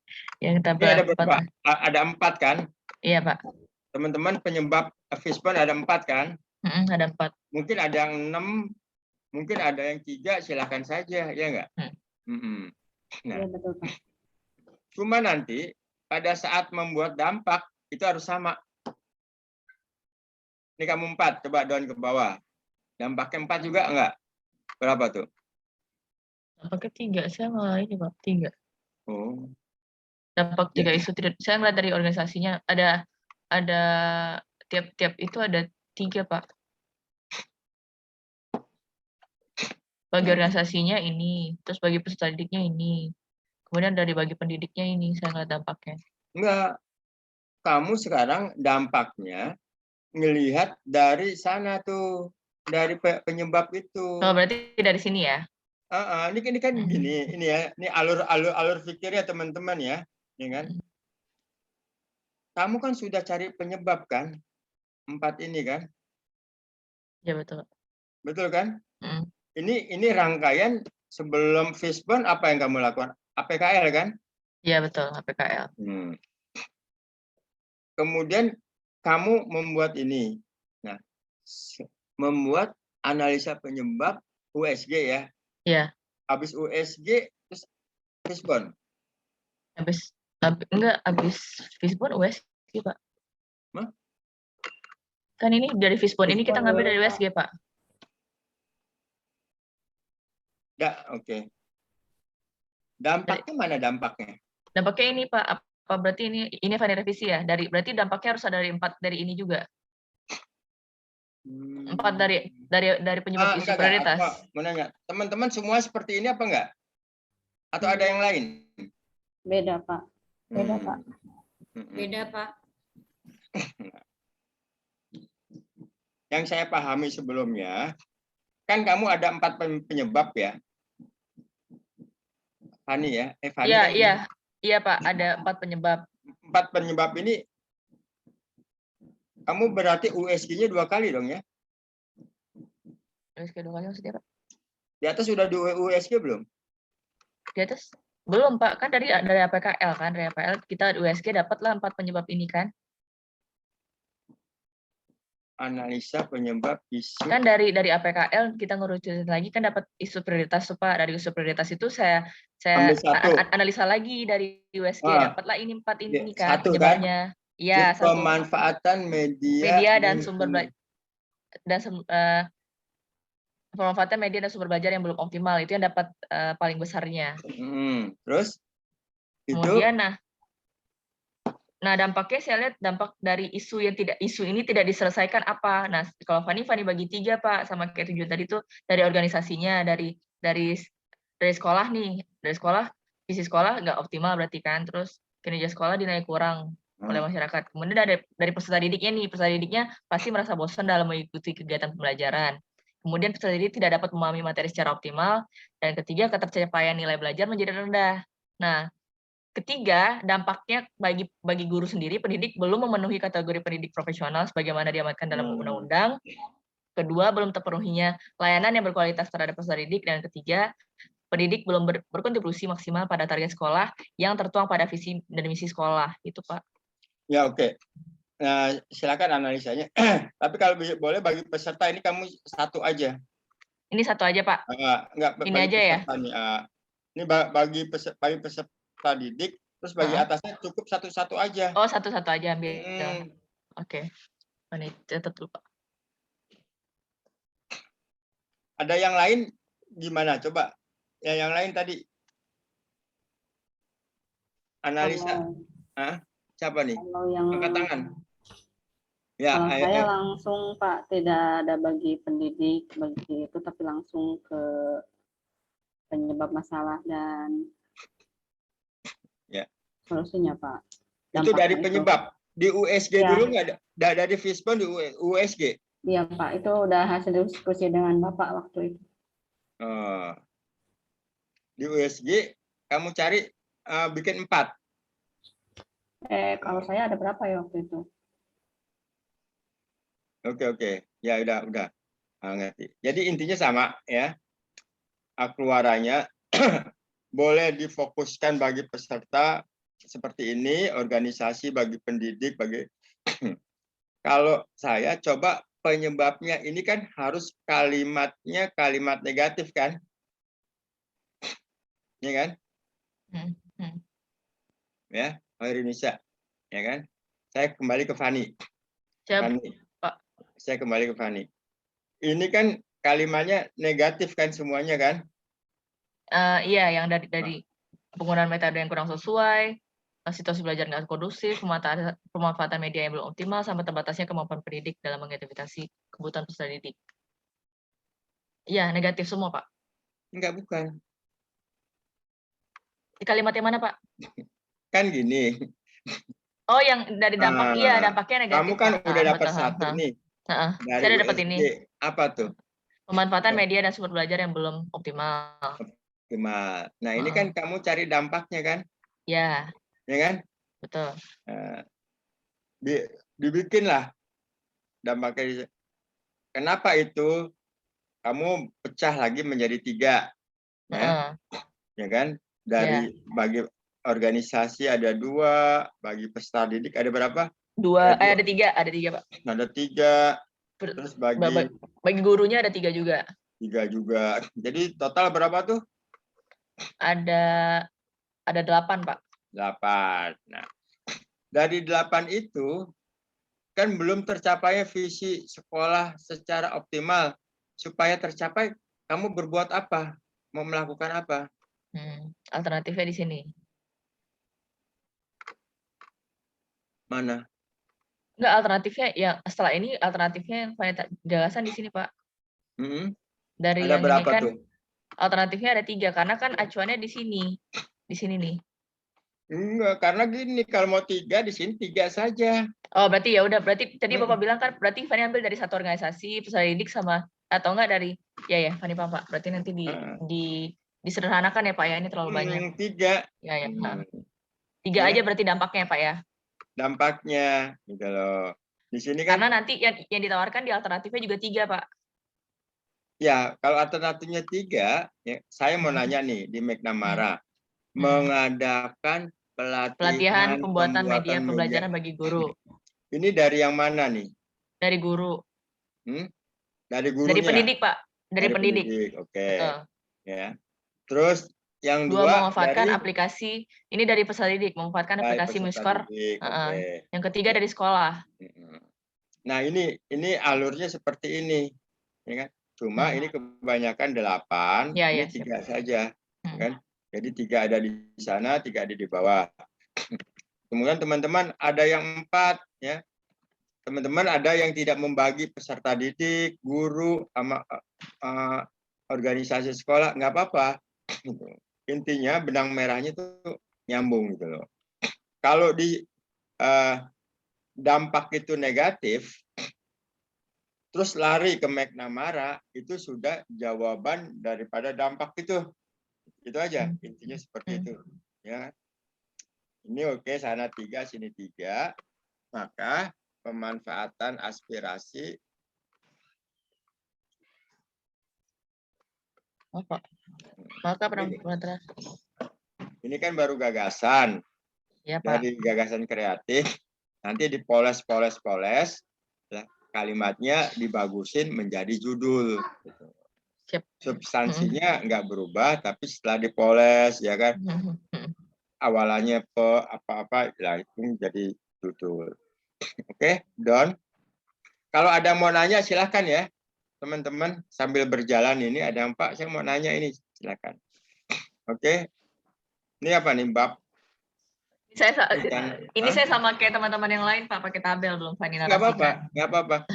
Yang tabel ada 4 kan? Iya, Pak. Teman-teman penyebab fishbone ada 4 kan? Ada 4. Mungkin ada yang 6, mungkin ada yang 3, silakan saja, ya enggak? Nah, ya, betul, Pak. Cuma nanti pada saat membuat dampak itu harus sama. Ini kamu 4, coba down ke bawah. Dampaknya 4 juga enggak? Berapa tuh? Dampaknya 3, saya malah ini, Pak, 3. Oh. Dampak 3 isu tidak. Saya ngeliat dari organisasinya ada tiap itu ada 3, Pak. Bagi organisasinya ini, terus bagi peserta didiknya ini. Kemudian dari bagi pendidiknya ini saya ngeliat dampaknya. Enggak. Kamu sekarang dampaknya ngelihat dari sana tuh, dari penyebab itu. Oh, berarti dari sini ya? Ini kan gini, ini ya, ini alur pikirnya teman-teman ya, ya kan? Kamu kan sudah cari penyebab kan, 4 ini kan? Ya, betul. Betul kan? ini rangkaian sebelum Fishbone apa yang kamu lakukan? APKL kan? Iya betul, APKL. Kemudian kamu membuat ini. Nah, membuat analisa penyebab USG ya. Iya. Habis USG terus Fishbone. Habis Fishbone USG, Pak. Hah? Kan ini dari Fishbone ini kita Fishbone ngambil dari dulu, Pak. USG, Pak. Ya, oke. Dampaknya mana dampaknya? Dampaknya ini, Pak. Apa berarti ini Fani revisi ya? Berarti dampaknya harus ada dari 4 dari ini juga. 4 dari penyebab isu prioritas. Aku mau nanya, teman-teman semua seperti ini apa enggak? Atau ada yang lain? Beda, Pak. Beda, Pak. Beda, Pak. Yang saya pahami sebelumnya, kan kamu ada 4 penyebab ya? Fani ya? Fani Iya, kan? iya Pak, ada 4 penyebab. 4 penyebab ini, kamu berarti USG-nya 2 kali dong ya? USG 2 kali maksudnya, Pak? Di atas sudah di USG belum? Di atas? Belum, Pak. Kan dari APKL kan, dari APKL kita USG dapatlah 4 penyebab ini kan. Analisa penyebab isu. Kan dari APKL kita ngerucutin lagi kan dapat isu prioritas tuh, Pak. Dari isu prioritas itu saya analisa lagi dari USG, dapatlah ini 4 ini kan penyebabnya. Iya, 1. Pemanfaatan media dan sumber pemanfaatan media dan sumber belajar yang belum optimal, itu yang dapat paling besarnya. Terus? Kemudian nah dampaknya saya lihat dampak dari isu ini tidak diselesaikan apa. Nah, kalau Fani bagi 3, Pak, sama kayak tujuan tadi tuh, dari organisasinya, dari sekolah nih, dari sekolah, visi sekolah nggak optimal berarti kan, terus kinerja sekolah dinilai kurang oleh masyarakat. Kemudian dari peserta didiknya nih, peserta didiknya pasti merasa bosan dalam mengikuti kegiatan pembelajaran. Kemudian peserta didik tidak dapat memahami materi secara optimal, dan ketiga, ketercapaian nilai belajar menjadi rendah. Nah, ketiga, dampaknya bagi guru sendiri, pendidik belum memenuhi kategori pendidik profesional sebagaimana diamankan dalam undang-undang. Kedua, belum terpenuhinya layanan yang berkualitas terhadap peserta didik. Dan ketiga, pendidik belum berkontribusi maksimal pada target sekolah yang tertuang pada visi dan misi sekolah. Itu, Pak. Ya, oke. Nah, silakan analisanya. Tapi kalau boleh bagi peserta ini kamu 1 aja. Ini 1 aja, Pak. Enggak, ini aja ya. Ini bagi peserta didik, terus bagi atasnya cukup 1 aja. Oh, 1 aja ambil. Oke. Ini catat dulu, Pak. Ada yang lain gimana? Coba. Yang lain tadi. Analisa. Siapa nih? Kalau yang angkat tangan. Ya, kalau saya langsung, Pak, tidak ada bagi pendidik bagi itu, tapi langsung ke penyebab masalah dan solusinya, Pak. Itu dari penyebab. Di USG dulu nggak ada? Dari Fishbone di USG? Iya, Pak. Itu udah hasil diskusi dengan Bapak waktu itu. Di USG, kamu cari bikin 4. Kalau saya ada berapa ya waktu itu? Oke. Ya, udah. Ngerti. Jadi intinya sama ya. Keluarannya boleh difokuskan bagi peserta seperti ini, organisasi bagi pendidik, bagi kalau saya coba penyebabnya ini kan harus kalimatnya kalimat negatif kan? Ya kan? Ya, Indonesia. Ya kan? Saya kembali ke Fani. Pak. Saya kembali ke Fani. Ini kan kalimatnya negatif kan semuanya kan? Iya, yang dari penggunaan metode yang kurang sesuai, situasi belajar nggak kondusif, pemanfaatan media yang belum optimal, sampai terbatasnya kemampuan pendidik dalam mengidentifikasi kebutuhan peserta didik. Iya, negatif semua, Pak. Enggak, bukan. Di kalimat yang mana, Pak? Kan gini. Oh, yang dari dampak, iya, dampaknya negatif. Kamu kan udah dapat 1 nih. Saya udah dapat ini. Apa tuh? Pemanfaatan media dan sumber belajar yang belum optimal. Nah, ini kan kamu cari dampaknya kan? Ya. Ya kan? Betul. Dibikinlah dampaknya. Kenapa itu? kamu pecah lagi menjadi 3, ya, Heeh. ya kan? Dari bagi organisasi ada 2, bagi peserta didik ada berapa? Ada 3, Pak. Ada 3, Ber- terus Bagi gurunya ada 3 juga. 3 juga. Jadi total berapa tuh? Ada 8, Pak. 8. Nah, dari 8 itu kan belum tercapainya visi sekolah secara optimal. Supaya tercapai, kamu berbuat apa? Mau melakukan apa? Alternatifnya di sini. Mana? Enggak, alternatifnya yang setelah ini alternatifnya yang gagasan di sini, Pak. Dari Ada yang ini berapa kan tuh? alternatifnya ada 3 karena kan acuannya di sini. Di sini nih. Enggak, karena gini, kalau mau 3 di sini 3 saja. Oh, berarti ya udah, berarti tadi Bapak bilang kan berarti Fani ambil dari satu organisasi, peserta didik sama atau enggak dari ya Fani paham, Pak. Berarti nanti disederhanakan ya, Pak ya, ini terlalu banyak. 3. Ya. 3 aja berarti dampaknya, Pak ya. Dampaknya gitu loh. Di sini kan karena nanti yang ditawarkan di alternatifnya juga 3, Pak. ya, kalau alternatifnya 3, ya, saya mau nanya nih di McNamara, mengadakan pelatihan pembuatan media pembelajaran bagi guru. Ini dari yang mana nih? Dari guru. Dari gurunya? Dari pendidik, Pak. Dari pendidik. Oke. Betul. Ya. Terus yang 2 memanfaatkan dari aplikasi, ini dari peserta didik, memanfaatkan aplikasi Muskor. Yang ketiga dari sekolah. Nah, ini alurnya seperti ini. Ya kan? Cuma ini kebanyakan 8, ini 3 saja. Kan? Jadi 3 ada di sana, 3 ada di bawah. Kemudian teman-teman ada yang 4, ya. Teman-teman ada yang tidak membagi peserta didik, guru, sama organisasi sekolah, nggak apa-apa. Intinya benang merahnya itu nyambung gitu loh. Kalau di dampak itu negatif, terus lari ke McNamara, itu sudah jawaban daripada dampak itu. Itu aja, intinya seperti itu. Ya. Ini oke, sana 3, sini 3. Maka pemanfaatan aspirasi. Ini kan baru gagasan. Ya, Pak. Dari gagasan kreatif, nanti dipoles-poles, kalimatnya dibagusin menjadi judul. Substansinya nggak berubah, tapi setelah dipoles, ya kan, awalannya apa-apa, lah itu jadi judul. Oke, Don. Kalau ada mau nanya, silakan ya, teman-teman. Sambil berjalan ini ada yang Pak, saya mau nanya ini, silakan. Oke, ini apa nih, Bab? Saya sama kayak teman-teman yang lain, Pak, pakai tabel belum Fani narasikan. Nggak apa-apa.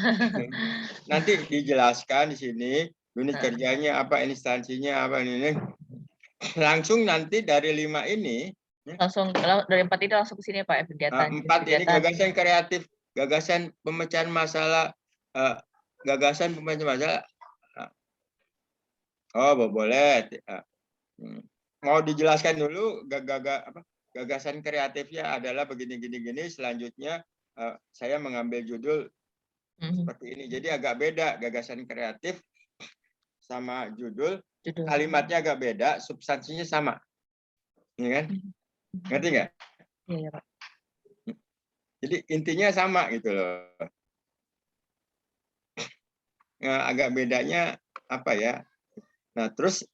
Nanti dijelaskan di sini unit kerjanya apa, instansinya apa ini. Langsung nanti dari 5 ini. Langsung dari 4 itu langsung ke sini, Pak, kegiatan. 4 ini gagasan kreatif, gagasan pemecahan masalah, gagasan pemecahan masalah. Oh, boleh. Mau dijelaskan dulu gagasan kreatifnya adalah begini. Selanjutnya saya mengambil judul seperti ini. Jadi agak beda gagasan kreatif sama judul. Kalimatnya agak beda, substansinya sama. Ya kan? Ngerti nggak? Iya, Pak. Jadi intinya sama gitu loh. Nah, agak bedanya apa ya? Nah, terus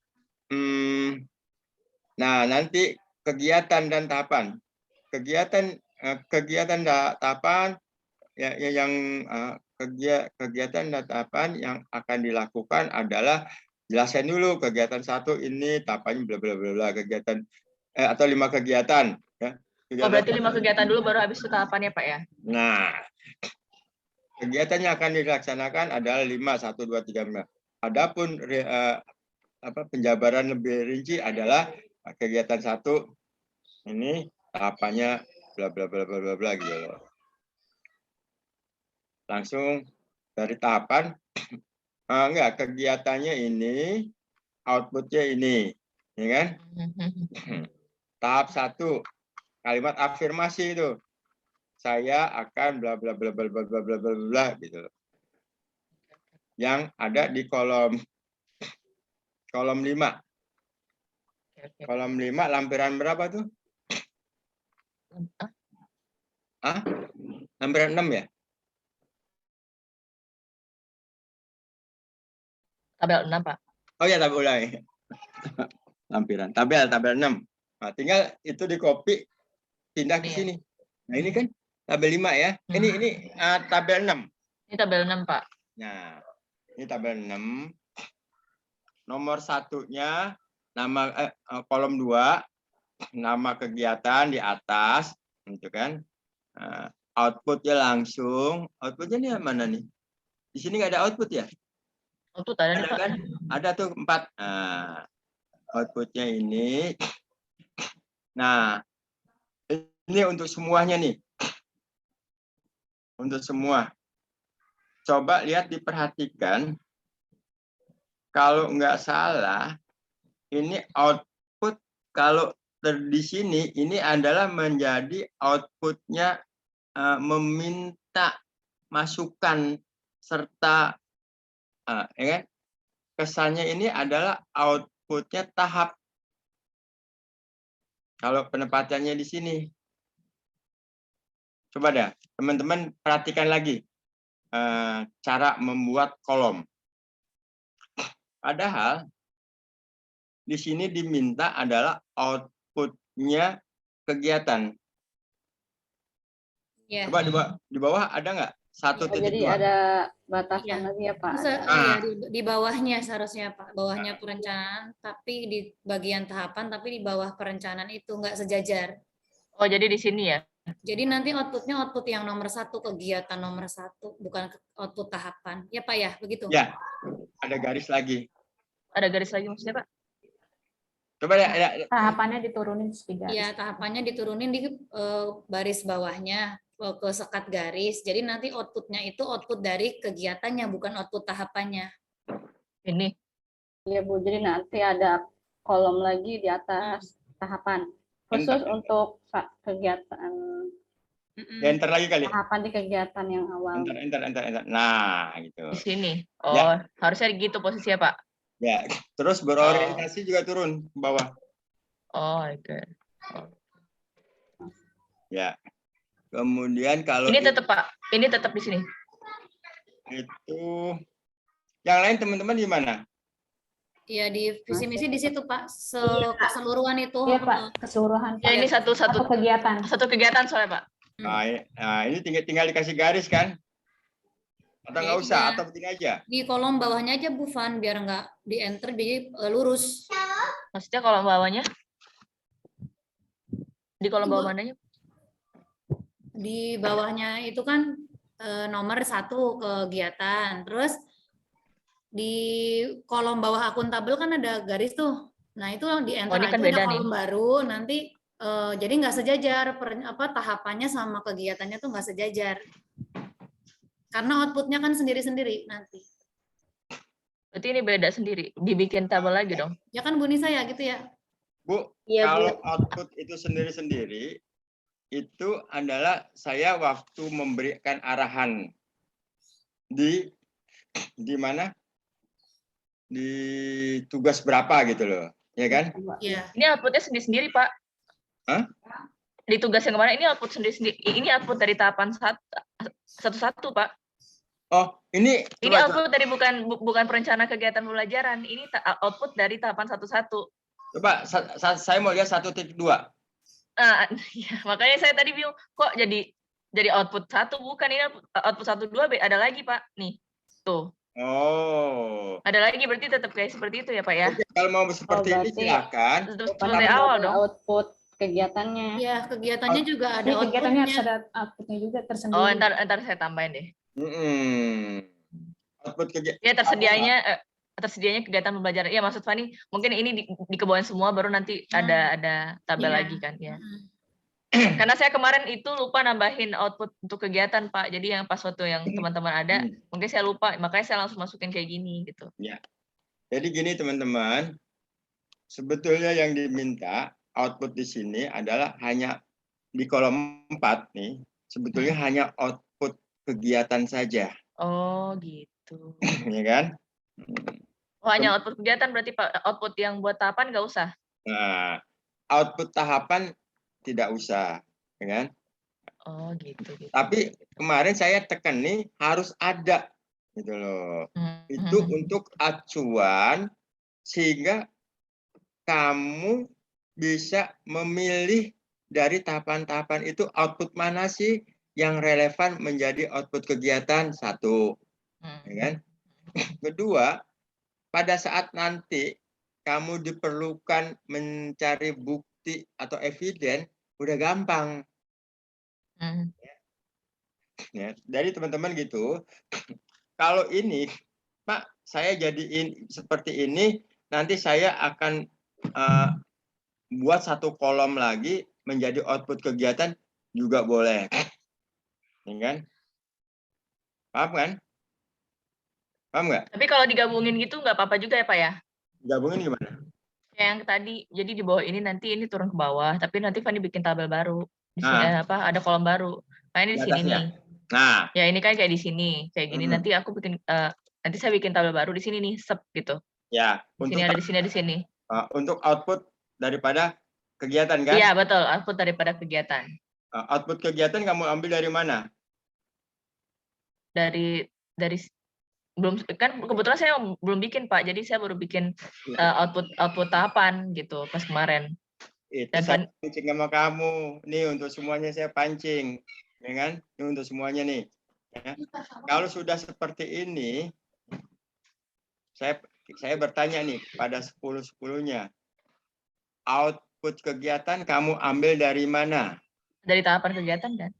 nanti kegiatan dan tahapan. Kegiatan tahapan yang kegiatan dan tahapan yang akan dilakukan adalah jelaskan dulu kegiatan 1 ini tahapannya bla bla bla, kegiatan atau 5 kegiatan ya. Berarti 5 kegiatan dulu baru habis itu tahapannya, Pak ya. Nah, kegiatan yang akan dilaksanakan adalah 5, 1, 2, 3, 5. Adapun penjabaran lebih rinci adalah kegiatan 1 ini tahapannya bla bla bla bla bla gitu loh. Langsung dari tahapan kegiatannya ini, outputnya ini, ya kan? Tahap 1 kalimat afirmasi itu, saya akan bla bla bla bla bla bla bla bla bla gitu loh. Yang ada di kolom kolom 5. Oke. Kolom 5 lampiran berapa tuh? Ah, Lampiran 6 ya? tabel 6, Pak. Oh ya, tabel ulangi. Lampiran, tabel 6. Nah, tinggal itu di copy, pindah ke Iya. sini. Nah, ini kan tabel 5 ya. Ini tabel 6. Ini tabel 6, Pak. Nah, ini tabel 6. Nomor 1-nya nama kolom 2, nama kegiatan di atas, gitu kan. Outputnya langsung. Outputnya ini yang mana nih? Di sini nggak ada output ya? Output ada nih, Ada Pak. kan? Ada tuh 4. Nah, outputnya ini. Nah, ini untuk semuanya nih. Untuk semua. Coba lihat, diperhatikan. Kalau nggak salah, ini output kalau di sini ini adalah menjadi outputnya meminta masukan serta ya kan? Kesannya ini adalah outputnya tahap. Kalau penempatannya di sini. Coba dah, teman-teman perhatikan lagi cara membuat kolom. Padahal di sini diminta adalah outputnya kegiatan. Ya. Coba di bawah ada nggak? 1.2. Jadi ada batasan Iya. lagi ya Pak. Iya, di bawahnya seharusnya Pak, bawahnya perencanaan, tapi di bagian tahapan, tapi di bawah perencanaan itu nggak sejajar. Oh, jadi di sini ya? Jadi nanti outputnya output yang nomor 1, kegiatan nomor 1, bukan output tahapan. Ya Pak ya, begitu? Ya, ada garis lagi. Ada garis lagi maksudnya, Pak? Coba ya. Tahapannya diturunin sedikit. Iya, tahapannya diturunin di baris bawahnya ke sekat garis. Jadi nanti outputnya itu output dari kegiatannya, bukan output tahapannya. Ini. Iya Bu, jadi nanti ada kolom lagi di atas tahapan. Khusus untuk kegiatan. Ya, enter lagi kali. Tahapan di kegiatan yang awal. Enter. Nah, gitu. Di sini. Oh, Ya. harusnya gitu posisinya, Pak. Ya, terus berorientasi juga turun ke bawah. Oh, oke. Ya. Kemudian kalau Ini tetap, Pak. Ini tetap di sini. Itu yang lain teman-teman di mana? Iya, di visi misi di situ Pak. Keseluruhan itu. Iya Pak, keseluruhan. Ya, ini satu kegiatan. Satu kegiatan soalnya, Pak. Nah, ini tinggal dikasih garis kan? Atau nggak usah? Iya. Atau penting aja? Di kolom bawahnya aja Bu Van, biar nggak di enter, jadi lurus. Maksudnya kolom bawahnya? Di kolom bawah mananya? Di bawahnya itu kan nomor 1 kegiatan. Terus di kolom bawah akuntabel kan ada garis tuh. Nah itu di enter ini kan aja, beda ada nih. kolom baru. Nanti jadi nggak sejajar, tahapannya sama kegiatannya tuh nggak sejajar. Karena outputnya kan sendiri-sendiri nanti. Berarti ini beda sendiri. Dibikin tabel lagi dong. Ya kan Bu Nisa ya gitu ya? Bu, Iya, kalau output itu sendiri-sendiri, itu adalah saya waktu memberikan arahan di mana? Di tugas berapa gitu loh, ya kan? Iya. Ini outputnya sendiri-sendiri, Pak. Hah? Di tugas yang kemarin ini output sendiri-sendiri. Ini output dari tahapan satu-satu, Pak. Oh, ini Ini output dari bukan perencana kegiatan pembelajaran. Ini output dari tahapan satu-satu. Coba saya mau lihat 1.2. Ya, makanya saya tadi bingung kok jadi output 1, bukan ini output 1, 2 ada lagi, Pak. Nih. Tuh. Oh. Ada lagi, berarti tetap kayak seperti itu ya, Pak ya? Oke, kalau mau seperti ini silakan. Seperti awal dong. Output kegiatannya. Iya, kegiatannya juga ada Ini kegiatannya harus outputnya. ada outputnya juga tersendiri. Oh, ntar saya tambahin deh. Output kegiatan. Ya, tersedianya kegiatan pembelajaran. Ya, maksud Fani, mungkin ini dikebawain semua, baru nanti ada tabel Iya. lagi kan ya. Karena saya kemarin itu lupa nambahin output untuk kegiatan, Pak. Jadi yang pas waktu yang teman-teman ada, mungkin saya lupa, makanya saya langsung masukin kayak gini gitu. Ya. Jadi gini teman-teman, sebetulnya yang diminta output di sini adalah hanya di kolom 4 nih, sebetulnya hanya output kegiatan saja. Oh, gitu. Ya kan? Oh, hanya output kegiatan berarti Pak, output yang buat tahapan nggak usah? Nah, output tahapan tidak usah, ya kan? Oh, gitu. Tapi kemarin saya tekan nih harus ada, gitu loh. Itu untuk acuan sehingga kamu bisa memilih dari tahapan-tahapan itu output mana sih yang relevan menjadi output kegiatan, satu, ya kan? Kedua, pada saat nanti kamu diperlukan mencari bukti atau eviden, udah gampang. Ya, dari teman-teman gitu. Kalau ini, Pak, saya jadiin seperti ini, nanti saya akan buat satu kolom lagi menjadi output kegiatan juga boleh. Ya kan? Paham kan? Paham nggak? Tapi kalau digabungin gitu nggak apa-apa juga ya Pak ya? Gabungin gimana? Yang tadi, jadi di bawah ini nanti ini turun ke bawah, tapi nanti Fanny bikin tabel baru. Di sini ada kolom baru. Nah ini di sini nih. Nah, ya ini kan kayak di sini, kayak gini. Nanti aku bikin, nanti saya bikin tabel baru di sini nih, sep gitu. Ya, di sini ada di sini, di sini. Untuk output daripada kegiatan kan? Iya betul, output daripada kegiatan. Output kegiatan kamu ambil dari mana? Dari belum kan kebetulan saya belum bikin Pak, jadi saya baru bikin output tahapan gitu pas kemarin. Itu saya pancing sama kamu nih, untuk semuanya saya pancing, ya kan? Ini untuk semuanya nih. Ya. Kalau sudah seperti ini, saya bertanya nih pada 10-10-nya, output kegiatan kamu ambil dari mana? Dari tahapan kegiatan kan?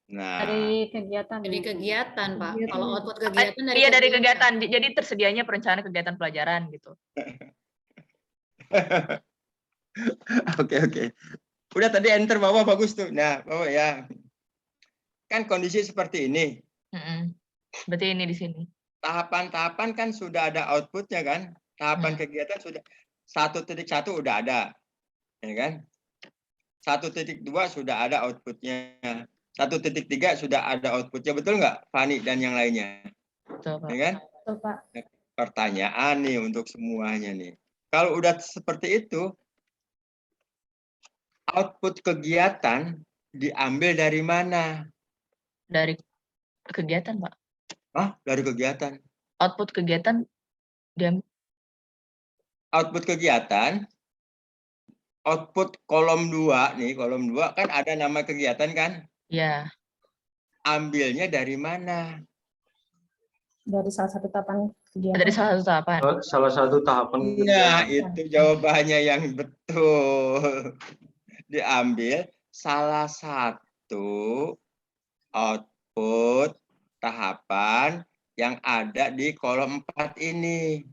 Nah, dari kegiatan. Dari kegiatan, Pak. Kalau output kegiatan iya dari kegiatan. Jadi tersedianya perencanaan kegiatan pelajaran gitu. Oke. Udah tadi enter bawah, bagus tuh. Nah, bawah ya. Kan kondisi seperti ini. Berarti ini di sini. Tahapan-tahapan kan sudah ada outputnya kan? Tahapan kegiatan sudah 1.1 udah ada, ya kan? 1.2 sudah ada outputnya. 1.3 sudah ada outputnya, betul nggak, Fani dan yang lainnya? Betul, Pak. Ya kan? Betul, Pak. Pertanyaan nih untuk semuanya nih. Kalau udah seperti itu, output kegiatan diambil dari mana? Dari kegiatan, Pak. Dari kegiatan. Output kegiatan Output kegiatan, output kolom 2 nih, kolom 2 kan ada nama kegiatan kan? Iya. Ambilnya dari mana? Dari salah satu tahapan kegiatan. Dari salah satu tahapan. Salah satu tahapan Nah, kegiatan. itu jawabannya yang betul. Diambil salah satu output tahapan yang ada di kolom 4 ini.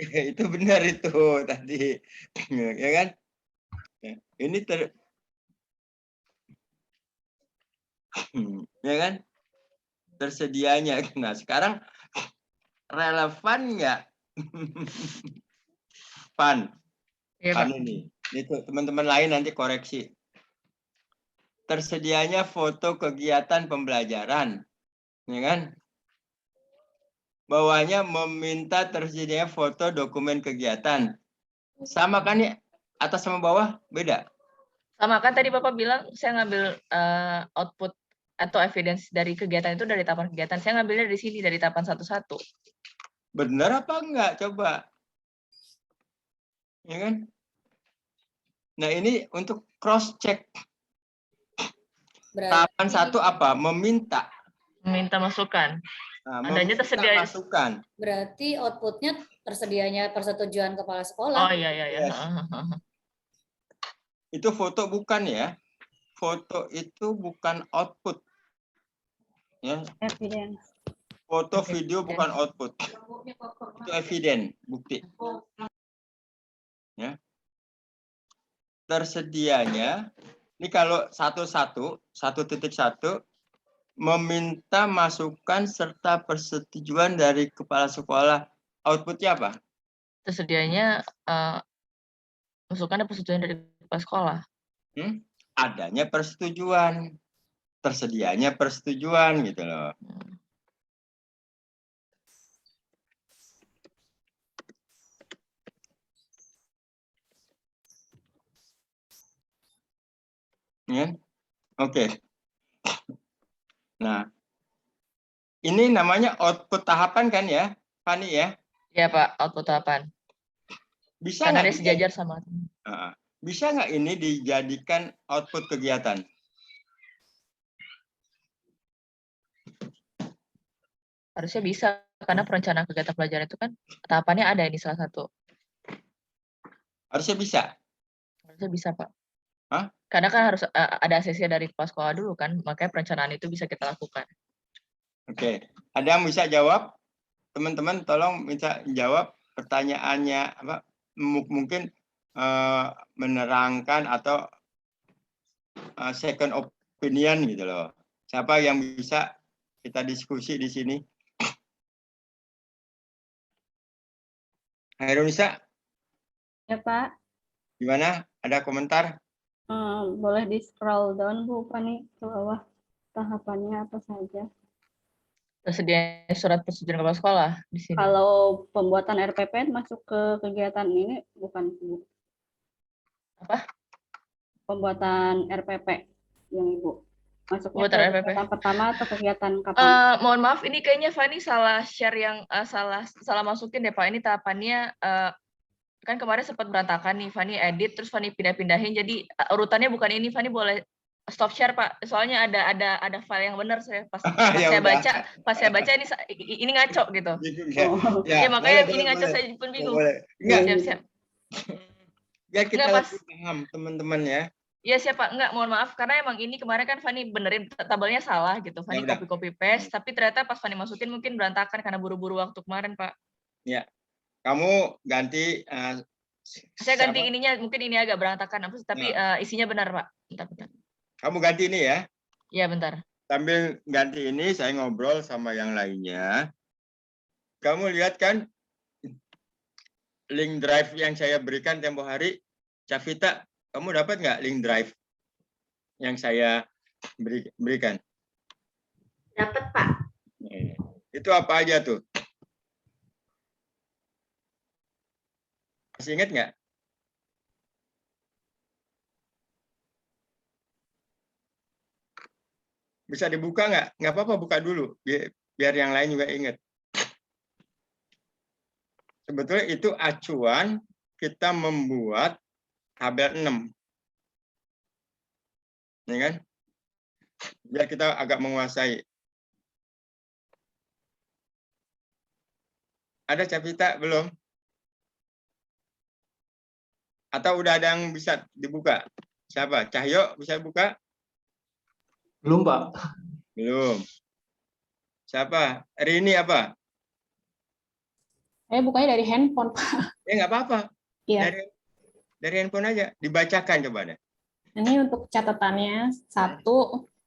Itu benar itu tadi. Ya kan? Ini ya kan? Tersedianya. Nah, sekarang relevan nggak? Pan. Iya, Pan Pak. ini. Itu teman-teman lain nanti koreksi. Tersedianya foto kegiatan pembelajaran. Ya kan? Bawahnya meminta tersedianya foto dokumen kegiatan. Sama kan ya? Atas sama bawah beda? Sama kan tadi Bapak bilang saya ngambil output atau evidence dari kegiatan itu dari tahapan kegiatan. Saya ngambilnya dari sini, dari tahapan 1-1. Benar apa enggak? Coba. Ya kan? Nah, ini untuk cross check. Tahapan 1 apa? Meminta. Meminta masukan. Adanya tersedia masukan. Berarti outputnya tersedianya persetujuan kepala sekolah. Oh iya. Yes. Itu foto bukan ya? Foto itu bukan output. Ya. Evidence. Foto video bukan output. Itu eviden, bukti. Ya. Tersedianya, ini kalau 1.1 meminta masukan serta persetujuan dari kepala sekolah. Outputnya apa? Tersedianya masukan dan persetujuan dari kepala sekolah. Adanya persetujuan, tersedianya persetujuan gitu loh. Ya. Oke. Nah, ini namanya output tahapan kan ya, Fani ya? Ya Pak, output tahapan. Bisa Karena nggak dia sejajar sama. bisa nggak ini dijadikan output kegiatan? Harusnya bisa, karena perencanaan kegiatan pelajaran itu kan tahapannya ada ini salah satu. Harusnya bisa. Harusnya bisa Pak. Hah? Karena kan harus ada sesi dari kepala sekolah dulu kan, makanya perencanaan itu bisa kita lakukan. Oke. Ada yang bisa jawab? Teman-teman tolong minta jawab pertanyaannya apa? Mungkin menerangkan atau second opinion gitu loh. Siapa yang bisa kita diskusi di sini? Hairunisa, Ya Pak, gimana? Ada komentar? boleh di scroll down Bu Fani ke bawah tahapannya apa saja. Tersedia surat persetujuan kepala sekolah di sini. Kalau pembuatan RPP masuk ke kegiatan ini bukan Bu. Apa? Pembuatan RPP yang Ibu. Masuknya Pembuatan ke RPP. kegiatan pertama atau kegiatan kapan? Mohon maaf, ini kayaknya Fani salah share yang salah masukin deh Pak. Ini tahapannya kan kemarin sempat berantakan nih. Fani edit terus Fani pindah-pindahin. Jadi urutannya bukan ini. Fani boleh stop share Pak. Soalnya ada file yang benar saya pas Ya saya udah. baca ini ngaco gitu. Ya, Ya makanya boleh, ini ngaco boleh. saya pun bingung. Boleh. Enggak, Siap-siap. biar kita Enggak, Pas. lebih paham teman-teman ya. Iya siapa? Enggak, mohon maaf karena emang ini kemarin kan Fani benerin tabelnya salah gitu. Fani udah. copy paste, tapi ternyata pas Fani masukin mungkin berantakan karena buru-buru waktu kemarin, Pak. Ya. Kamu ganti Saya ganti ininya, mungkin ini agak berantakan, tapi isinya benar, Pak. Bentar. Kamu ganti ini ya. Iya, bentar. Sambil ganti ini saya ngobrol sama yang lainnya. Kamu lihat kan link drive yang saya berikan tempo hari, Cavita, kamu dapat nggak link drive yang saya berikan? Dapat, Pak. Itu apa aja tuh? Masih ingat nggak? Bisa dibuka nggak? Nggak apa-apa, buka dulu. Biar yang lain juga ingat. Sebetulnya itu acuan kita membuat tabel 6. Ya kan? Biar kita agak menguasai. Ada Cavita belum? Atau udah ada yang bisa dibuka? Siapa? Cahyo bisa buka? Belum, Pak. Belum. Siapa? Rini apa? Saya bukanya dari handphone, Pak. Ya nggak apa-apa. Iya. Dari handphone aja. Dibacakan coba deh. Ini untuk catatannya, 1,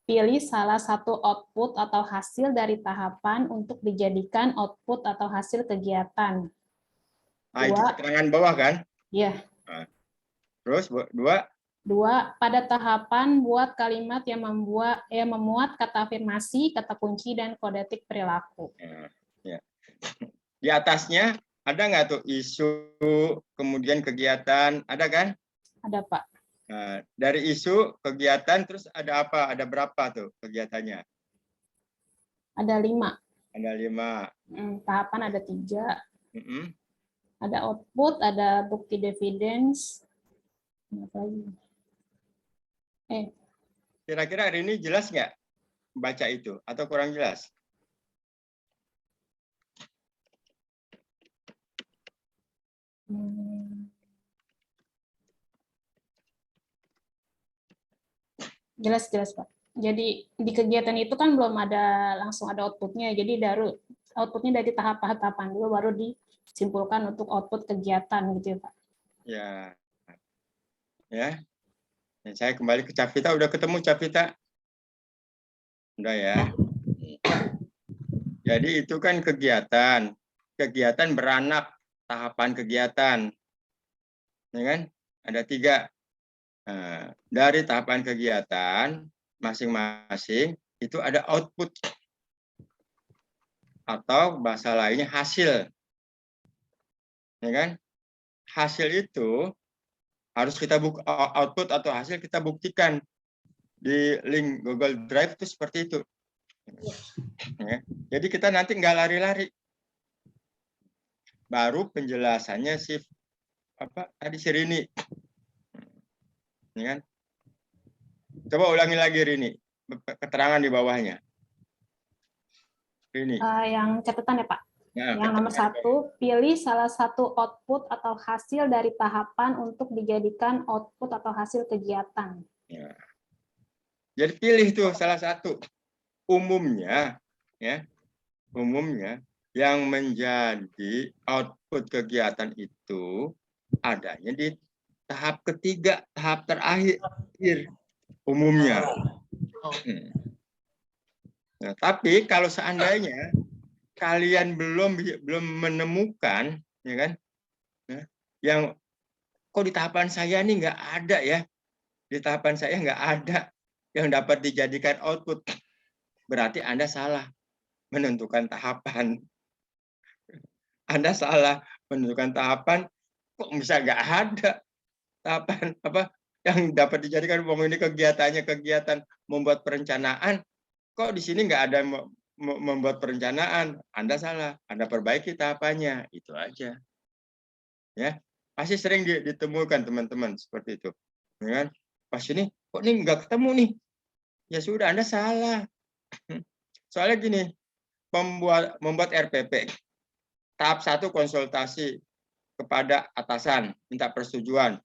pilih salah satu output atau hasil dari tahapan untuk dijadikan output atau hasil kegiatan. Nah, itu keterangan bawah kan? Iya. Nah, terus 2. 2, pada tahapan buat kalimat yang memuat kata afirmasi, kata kunci, dan kodetik perilaku. Ya. Di atasnya ada nggak tuh isu, kemudian kegiatan, ada kan? Ada, Pak. Nah, dari isu, kegiatan, terus ada apa? Ada berapa tuh kegiatannya? Ada 5. Ada 5. Tahapan ada 3. Mm-mm. Ada output, ada bukti dividends. Apa lagi? Kira-kira hari ini jelas nggak baca itu atau kurang jelas? Jelas, Pak. Jadi di kegiatan itu kan belum ada langsung ada outputnya. Jadi outputnya dari tahapan dulu baru disimpulkan untuk output kegiatan gitu ya, Pak. Ya. Saya kembali ke Cavita. Udah ketemu Cavita? Udah ya. Jadi itu kan kegiatan. Kegiatan beranak, tahapan kegiatan. Ya kan? Ada 3. Nah, dari tahapan kegiatan masing-masing itu ada output atau bahasa lainnya hasil. Ya kan? Hasil itu harus kita output atau hasil kita buktikan di link Google Drive itu seperti itu. Ya. Jadi kita nanti nggak lari-lari. Baru penjelasannya si Rini. Ya kan? Coba ulangi lagi Rini, keterangan di bawahnya. Rini. Yang catatan ya Pak. Nah, Yang nomor 1, pilih salah satu output atau hasil dari tahapan untuk dijadikan output atau hasil kegiatan. Ya. Jadi pilih tuh salah satu. Umumnya yang menjadi output kegiatan itu adanya di tahap ketiga, tahap terakhir umumnya. Nah, tapi kalau seandainya kalian belum menemukan, ya kan, yang kok di tahapan saya nih nggak ada ya, di tahapan saya nggak ada yang dapat dijadikan output, berarti Anda salah menentukan tahapan. Anda salah menentukan tahapan, kok bisa nggak ada tahapan yang dapat dijadikan ini kegiatan membuat perencanaan, kok di sini nggak ada membuat perencanaan. Anda salah, Anda perbaiki tahapannya, itu aja. Ya, pasti sering ditemukan teman-teman seperti itu. Ya kan? Pas ini kok nih nggak ketemu nih, ya sudah Anda salah. Soalnya gini, membuat RPP. Tahap 1 konsultasi kepada atasan, minta persetujuan.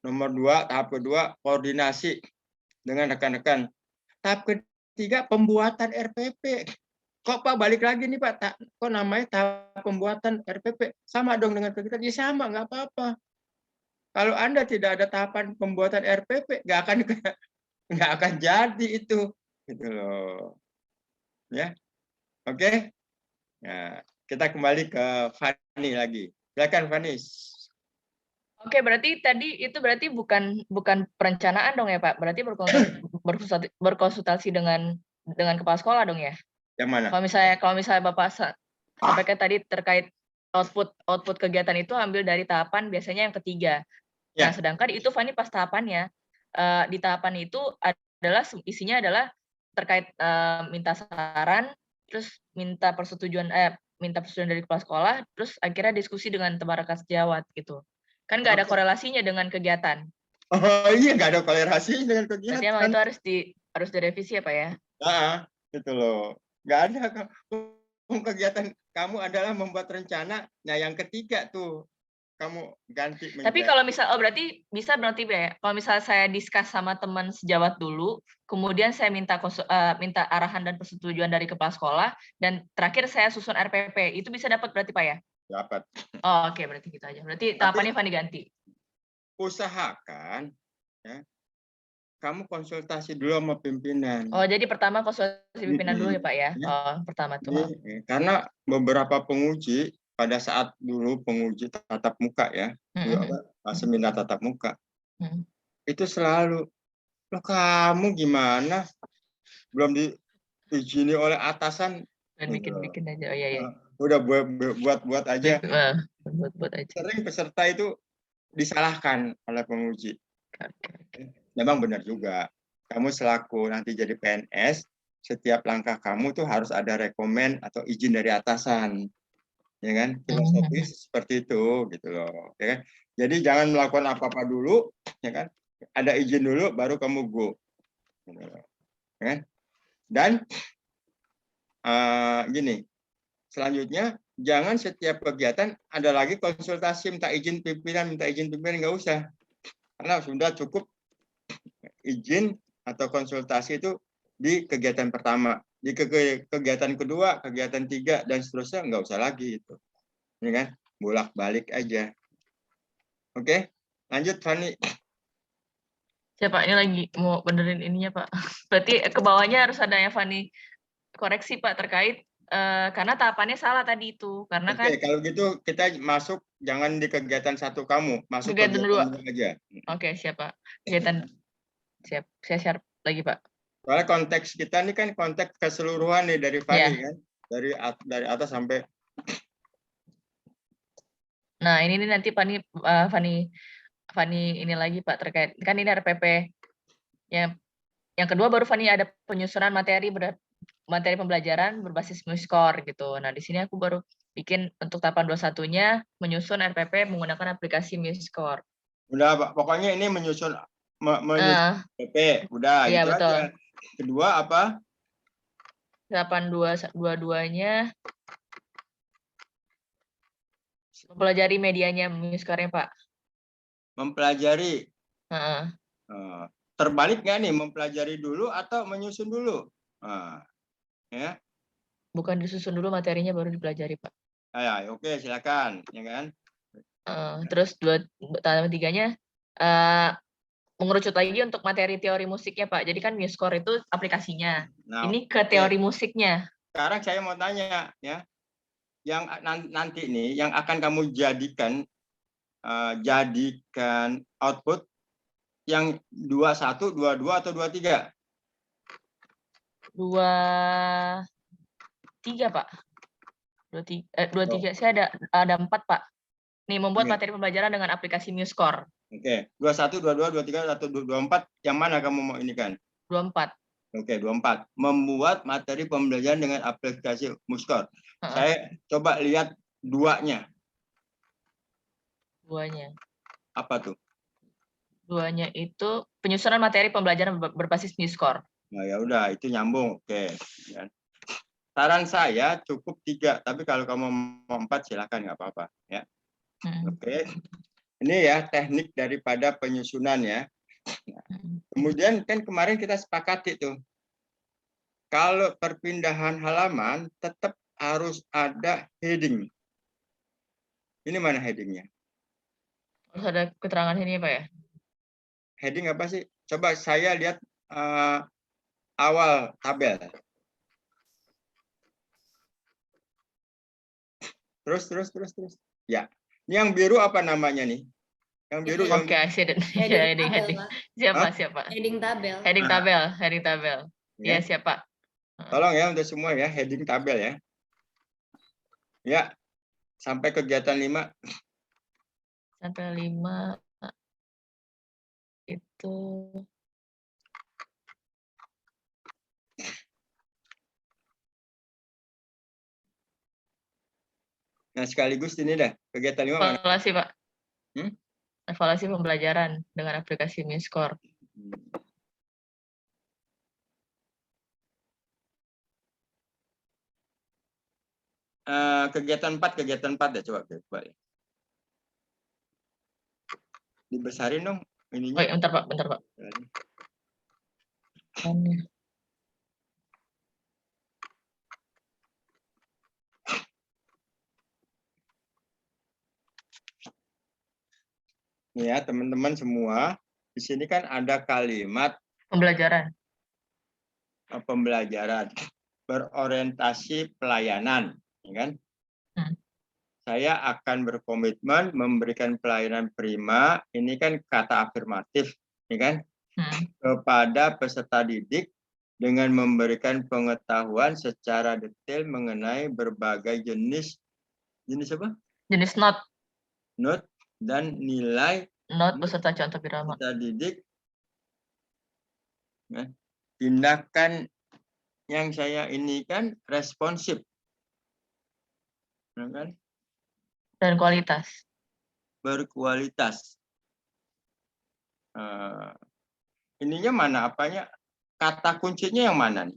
Nomor 2, tahap kedua koordinasi dengan rekan-rekan. Tahap ketiga pembuatan RPP. Kok Pak balik lagi nih Pak? Kok namanya tahap pembuatan RPP? Sama dong dengan kegiatan? Ya sama, nggak apa-apa. Kalau Anda tidak ada tahapan pembuatan RPP, nggak akan jadi itu, gitu loh. Ya, oke. Nah, kita kembali ke Fani lagi. Silakan Fani. Oke, berarti tadi itu berarti bukan perencanaan dong ya Pak? Berarti berkonsultasi dengan kepala sekolah dong ya? Yang mana? Kalau misalnya Bapak sampaikan tadi terkait output kegiatan itu ambil dari tahapan biasanya yang ketiga. Ya. Nah, sedangkan itu Fani pas tahapannya di tahapan itu adalah isinya adalah terkait minta saran, terus minta persetujuan dari kepala sekolah, terus akhirnya diskusi dengan teman rekan sejawat gitu. Kan nggak ada korelasinya dengan kegiatan. Oh iya, nggak ada korelasi dengan kegiatan. Berarti emang itu harus direvisi ya Pak ya? Gitu loh. Nggak ada kegiatan kamu adalah membuat rencana. Nah yang ketiga tuh kamu ganti. Tapi kalau misal berarti ya. Kalau misal saya diskus sama teman sejawat dulu, kemudian saya minta arahan dan persetujuan dari kepala sekolah, dan terakhir saya susun RPP, itu bisa dapat berarti Pak ya? Dapat. Oh, oke, berarti gitu aja. Berarti tahapannya Fani ganti. Usahakan ya, kamu konsultasi dulu sama pimpinan. Oh, jadi pertama konsultasi pimpinan dulu ya Pak ya? Oh, pertama tuh. Karena beberapa penguji pada saat dulu penguji tatap muka ya, seminar tatap muka, itu selalu, loh kamu gimana? Belum diizini oleh atasan. Dan bikin aja. Oh iya. Udah buat aja. Buat aja. Sering peserta itu disalahkan oleh penguji. Memang benar juga. Kamu selaku nanti jadi PNS, setiap langkah kamu tuh harus ada rekomen atau izin dari atasan. Ya kan? Filosofis seperti itu gitu loh. Ya kan? Jadi jangan melakukan apa-apa dulu, ya kan? Ada izin dulu baru kamu go. Gitu loh. Ya kan? Dan gini, selanjutnya jangan setiap kegiatan ada lagi konsultasi minta izin pimpinan nggak usah, karena sudah cukup izin atau konsultasi itu di kegiatan pertama, di kegiatan kedua, kegiatan 3 dan seterusnya nggak usah lagi itu, ya kan? Bolak-balik aja. Oke, lanjut Fani. Siapa ini lagi mau benerin ininya Pak? Berarti ke bawahnya harus ada yang Fani koreksi Pak terkait karena tahapannya salah tadi itu, karena kan. Kalau gitu kita masuk jangan di kegiatan 1 kamu, masuk kegiatan 2 aja. Oke, siap Pak. Kegiatan siap, saya share lagi Pak. Soalnya konteks kita ini kan konteks keseluruhan nih dari Fani kan, dari atas sampai. Nah ini nanti Fani ini lagi Pak terkait kan ini RPP yang yang kedua baru Fani ada penyusunan materi pembelajaran berbasis MuseScore gitu. Nah, di sini aku baru bikin untuk tahapan 21-nya menyusun RPP menggunakan aplikasi MuseScore. Udah, Pak. Pokoknya ini menyusun PP. Udah, Iya, itu betul. aja. Kedua apa? Tahapan 22-nya mempelajari medianya MuseScore-nya, Pak. Mempelajari. Heeh. Terbalik nggak nih? Mempelajari dulu atau menyusun dulu? Ya. Bukan disusun dulu materinya baru dipelajari, Pak. Oke, silakan. Ya kan? Terus tahapan 3-nya mengerucut lagi untuk materi teori musiknya, Pak. Jadi kan MuseScore itu aplikasinya. Nah, Ini ke teori musiknya. sekarang saya mau tanya, ya, yang nanti nih, yang akan kamu jadikan output yang 21, 22 atau 23? 23, Pak. 23. Saya ada 4, Pak. Nih, membuat materi pembelajaran dengan aplikasi MuseScore. Oke, 21, 22, 23 atau 24, yang mana kamu mau ini kan? 24. Oke, 24. Membuat materi pembelajaran dengan aplikasi MuseScore. Saya coba lihat duanya. Duanya. Apa tuh? Duanya itu penyusunan materi pembelajaran berbasis MuseScore. Nah, ya udah, itu nyambung. Oke. Saran saya cukup 3, tapi kalau kamu mau 4 silakan, nggak apa-apa. Ya. Oke. Ini ya teknik daripada penyusunan ya. Kemudian kan kemarin kita sepakati tuh. Kalau perpindahan halaman tetap harus ada heading. Ini mana headingnya? Harus ada keterangan ini, Pak ya? Heading apa sih? Coba saya lihat awal tabel. Terus. Ya. Ini yang biru apa namanya nih? Yang biru yang Oke, heading. Siapa? Heading tabel. Heading tabel. Ya, siapa? Tolong ya untuk semua ya, heading tabel ya. Ya. Sampai kegiatan 5. Sampai 5 itu nah sekaligus ini dah kegiatan 5 mana? Evaluasi, Pak. Evaluasi pembelajaran dengan aplikasi MuseScore. Kegiatan 4 deh, coba ya. Dibesarin dong ininya. Bentar, Pak. Nih ya, teman-teman semua, di sini kan ada kalimat pembelajaran berorientasi pelayanan, ya kan? Saya akan berkomitmen memberikan pelayanan prima, ini kan kata afirmatif, ya kan? Kepada peserta didik dengan memberikan pengetahuan secara detail mengenai berbagai jenis apa? Jenis not dan nilai beserta contoh birama. Peserta didik. Ya. Tindakan yang saya ini kan responsif, ya kan? Dan kualitas. Berkualitas. Ininya mana apanya? Kata kuncinya yang mana nih?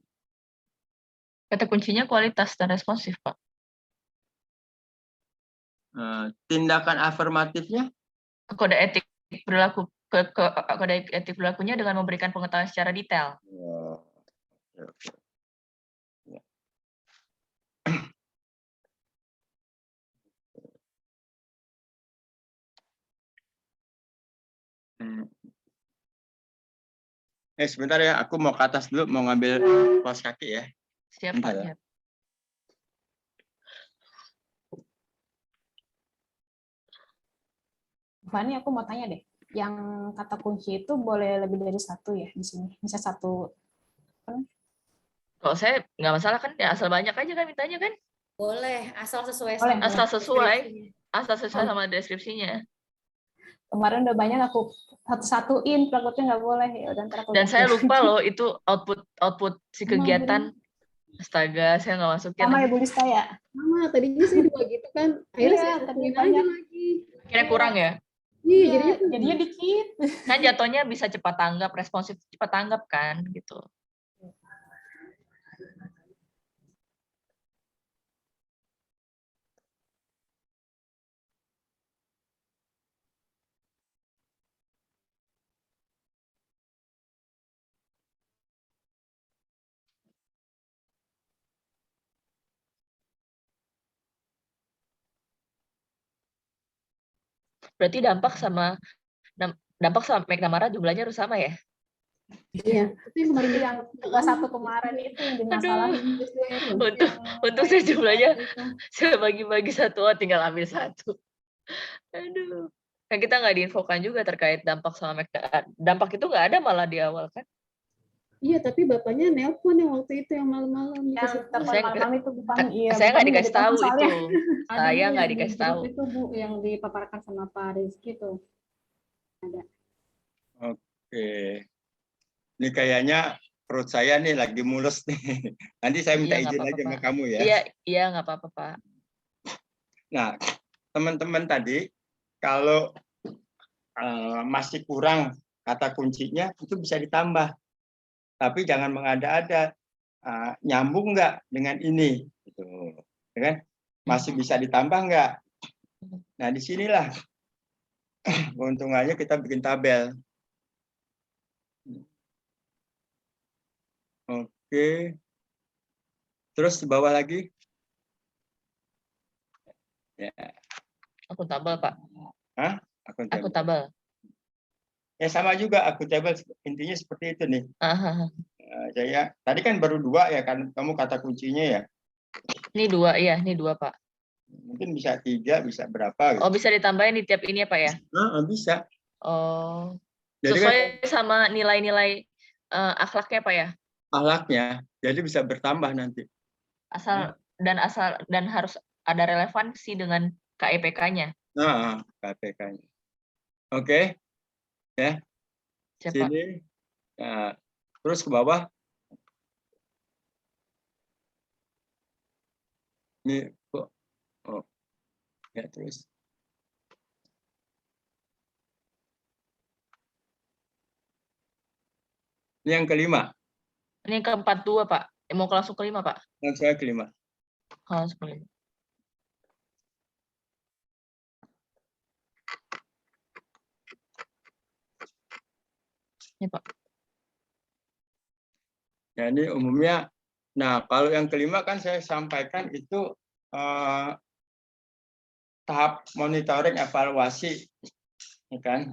Kata kuncinya kualitas dan responsif, Pak. Tindakan afirmatifnya? Kode etik perilaku kode etik perilakunya dengan memberikan pengetahuan secara detail. Okay. Sebentar ya, aku mau ke atas dulu, mau ngambil kaos kaki ya. Siap, Pak. Ya. Fani, aku mau tanya deh, yang kata kunci itu boleh lebih dari 1 ya di sini? Bisa 1? Kalau saya nggak masalah kan, ya asal banyak aja kan mintanya kan? Boleh, asal sesuai Boleh. sama asal sesuai sama deskripsinya. Kemarin udah banyak aku satu-satuin, takutnya nggak boleh. Ya udah, ntar aku Dan saya ganti lupa lagi. loh itu output si Emang kegiatan. Astaga, saya nggak masukin. Sama ya Bu Lista ya? Sama, tadinya saya 2 gitu kan. Akhirnya Iya, saya tapi satuin aja banyak. lagi. Kira kurang ya. Iya, Iya, jadinya jadinya dikit. Kan jatuhnya bisa cepat tanggap, responsif cepat tanggap kan gitu. Berarti dampak sama McNamara jumlahnya harus sama ya? iya. Itu yang kemarin Yang tugas satu kemarin itu yang dimasalahin. Untung saya jumlahnya saya bagi-bagi satu, tinggal ambil satu. Aduh. Kan kita nggak diinfokan juga terkait dampak sama dampak itu nggak ada malah di awal kan? Iya, tapi bapaknya nelpon yang waktu itu yang malam-malam. Yang telepon Saya- malam itu bukan, iya, Saya nggak bukan dikasih di telepon tahu soalnya. itu. Ada Saya Bu, nggak yang di dikasih grup tahu. itu Bu yang dipaparkan sama Pak Rizky tuh. Oke. Ini kayaknya perut saya nih lagi mulus nih. Nanti saya minta Iya, nggak izin apa-apa, aja sama Pak. kamu ya. Iya nggak apa-apa Pak. Nah, teman-teman tadi kalau masih kurang kata kuncinya itu bisa ditambah. Tapi jangan mengada-ada. Nyambung nggak dengan ini? Gitu. Ya kan? Masih bisa ditambah nggak? Nah, disinilah keuntungannya kita bikin tabel. Oke. Terus di bawah lagi. Ya, Akuntabel Pak. akuntabel. Akuntabel. Ya sama juga akuntabel, intinya seperti itu nih. Aha. Saya tadi kan baru 2 ya kan, kamu kata kuncinya ya. Ini 2 ya, ini 2 Pak. Mungkin bisa 3, bisa berapa? Gitu. Oh bisa ditambahin di tiap ini ya Pak ya? Bisa. Oh. Jadi Sesuai kan sama nilai-nilai akhlaknya Pak ya? ahlaknya, jadi bisa bertambah nanti. Asal dan harus ada relevansi dengan KEPK-nya. KPK-nya. Oke, ya. Siapa? Sini. Nah, terus ke bawah. Ini kok. Oh, ya terus. Ini yang kelima. Ini yang keempat 2 Pak. Mau langsung kelima Pak? Yang saya kelima. Langsung kelima. Ini Pak. Ya, ini umumnya. Nah, kalau yang kelima kan saya sampaikan itu tahap monitoring evaluasi, ya kan?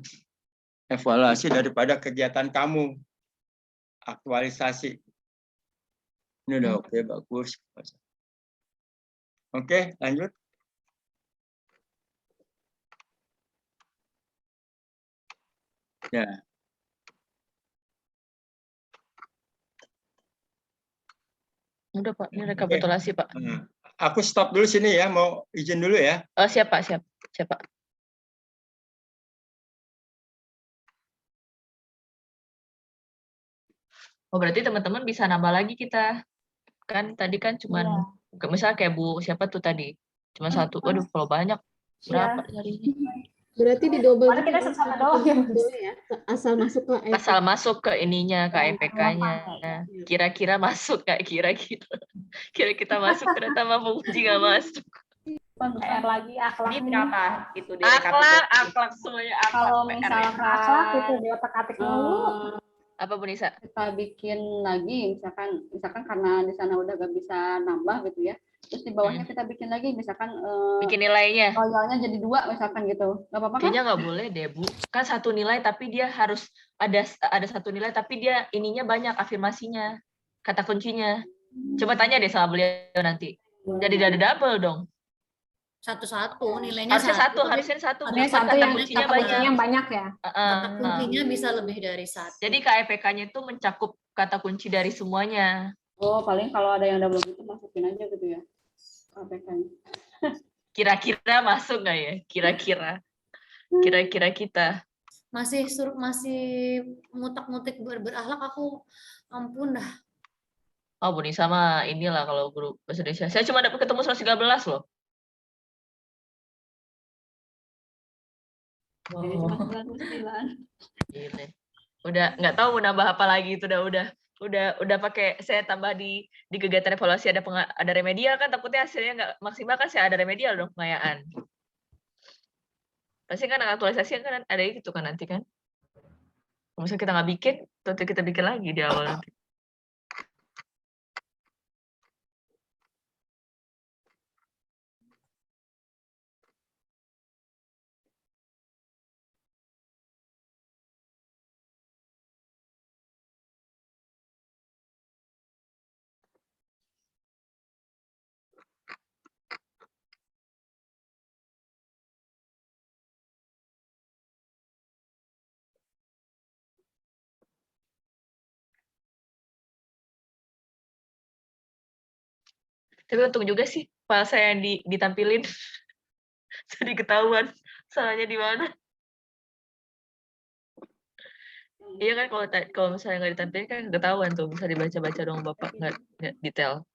Evaluasi daripada kegiatan kamu, aktualisasi. Ini udah oke, bagus. Oke, lanjut. Ya. Udah Pak, ini rekapitulasi Pak. Aku stop dulu sini ya, mau izin dulu ya. Siap Pak, siap. Siap Pak. Oh berarti teman-teman bisa nambah lagi kita. Kan tadi kan cuman misalnya kayak Bu siapa tuh tadi? Cuma 1. Waduh, kalau banyak berapa jadinya? Berarti di double. Padahal kita sama doang ya. Ya. Asal masuk ke Asal masuk ke ininya, ke EPK-nya. Kira-kira masuk nggak? Kira kita masuk ternyata mah Puji nggak masuk. PR lagi akhlak. Ini berapa itu di Akhlak semuanya akhlak. Kalau PR. misalkan Akhlak itu di otak-atik dulu. Apa Bu Nisa? kita bikin lagi, misalkan karena di sana udah gak bisa nambah gitu ya, terus di bawahnya kita bikin lagi, misalkan Bikin nilainya. loyalnya jadi 2 misalkan gitu, nggak apa-apa kan? Kayaknya nggak boleh deh Bu. Kan 1 nilai tapi dia harus ada 1 nilai tapi dia ininya banyak afirmasinya, kata kuncinya. Coba tanya deh sama beliau nanti. Jadi ada double dong. Satu-satu nilainya Harusnya satu, harusnya satu. Ada Kata satu yang kuncinya kata banyak. kuncinya yang banyak ya. kata kuncinya bisa lebih dari 1. Jadi KEPK-nya itu mencakup kata kunci dari semuanya. Oh, paling kalau ada yang double gitu masukin aja gitu ya, APK-nya. Kira-kira masuk nggak ya? Kira-kira. kira-kira kita. Masih ngutak-ngutik berakhlak aku, ampun dah. Oh, Bu Nisa mah inilah kalau guru bahasa Indonesia. Saya cuma dapat ketemu 113 loh. Jadi cuma 99. Gitu. Udah nggak tahu mau nambah apa lagi itu udah pakai saya tambah di kegiatan evaluasi ada remedial kan, takutnya hasilnya nggak maksimal kan, saya ada remedial dong pengayaan. Pasti kan aktualisasi kan ada itu kan nanti kan. Kalau misalnya kita nggak bikin, tentu kita bikin lagi di awal nanti. Tapi untung juga sih file saya yang ditampilin. Jadi ketahuan salahnya di mana. Iya kan, kalau misalnya nggak ditampilin kan ketahuan tuh, bisa dibaca-baca dong Bapak, nggak detail.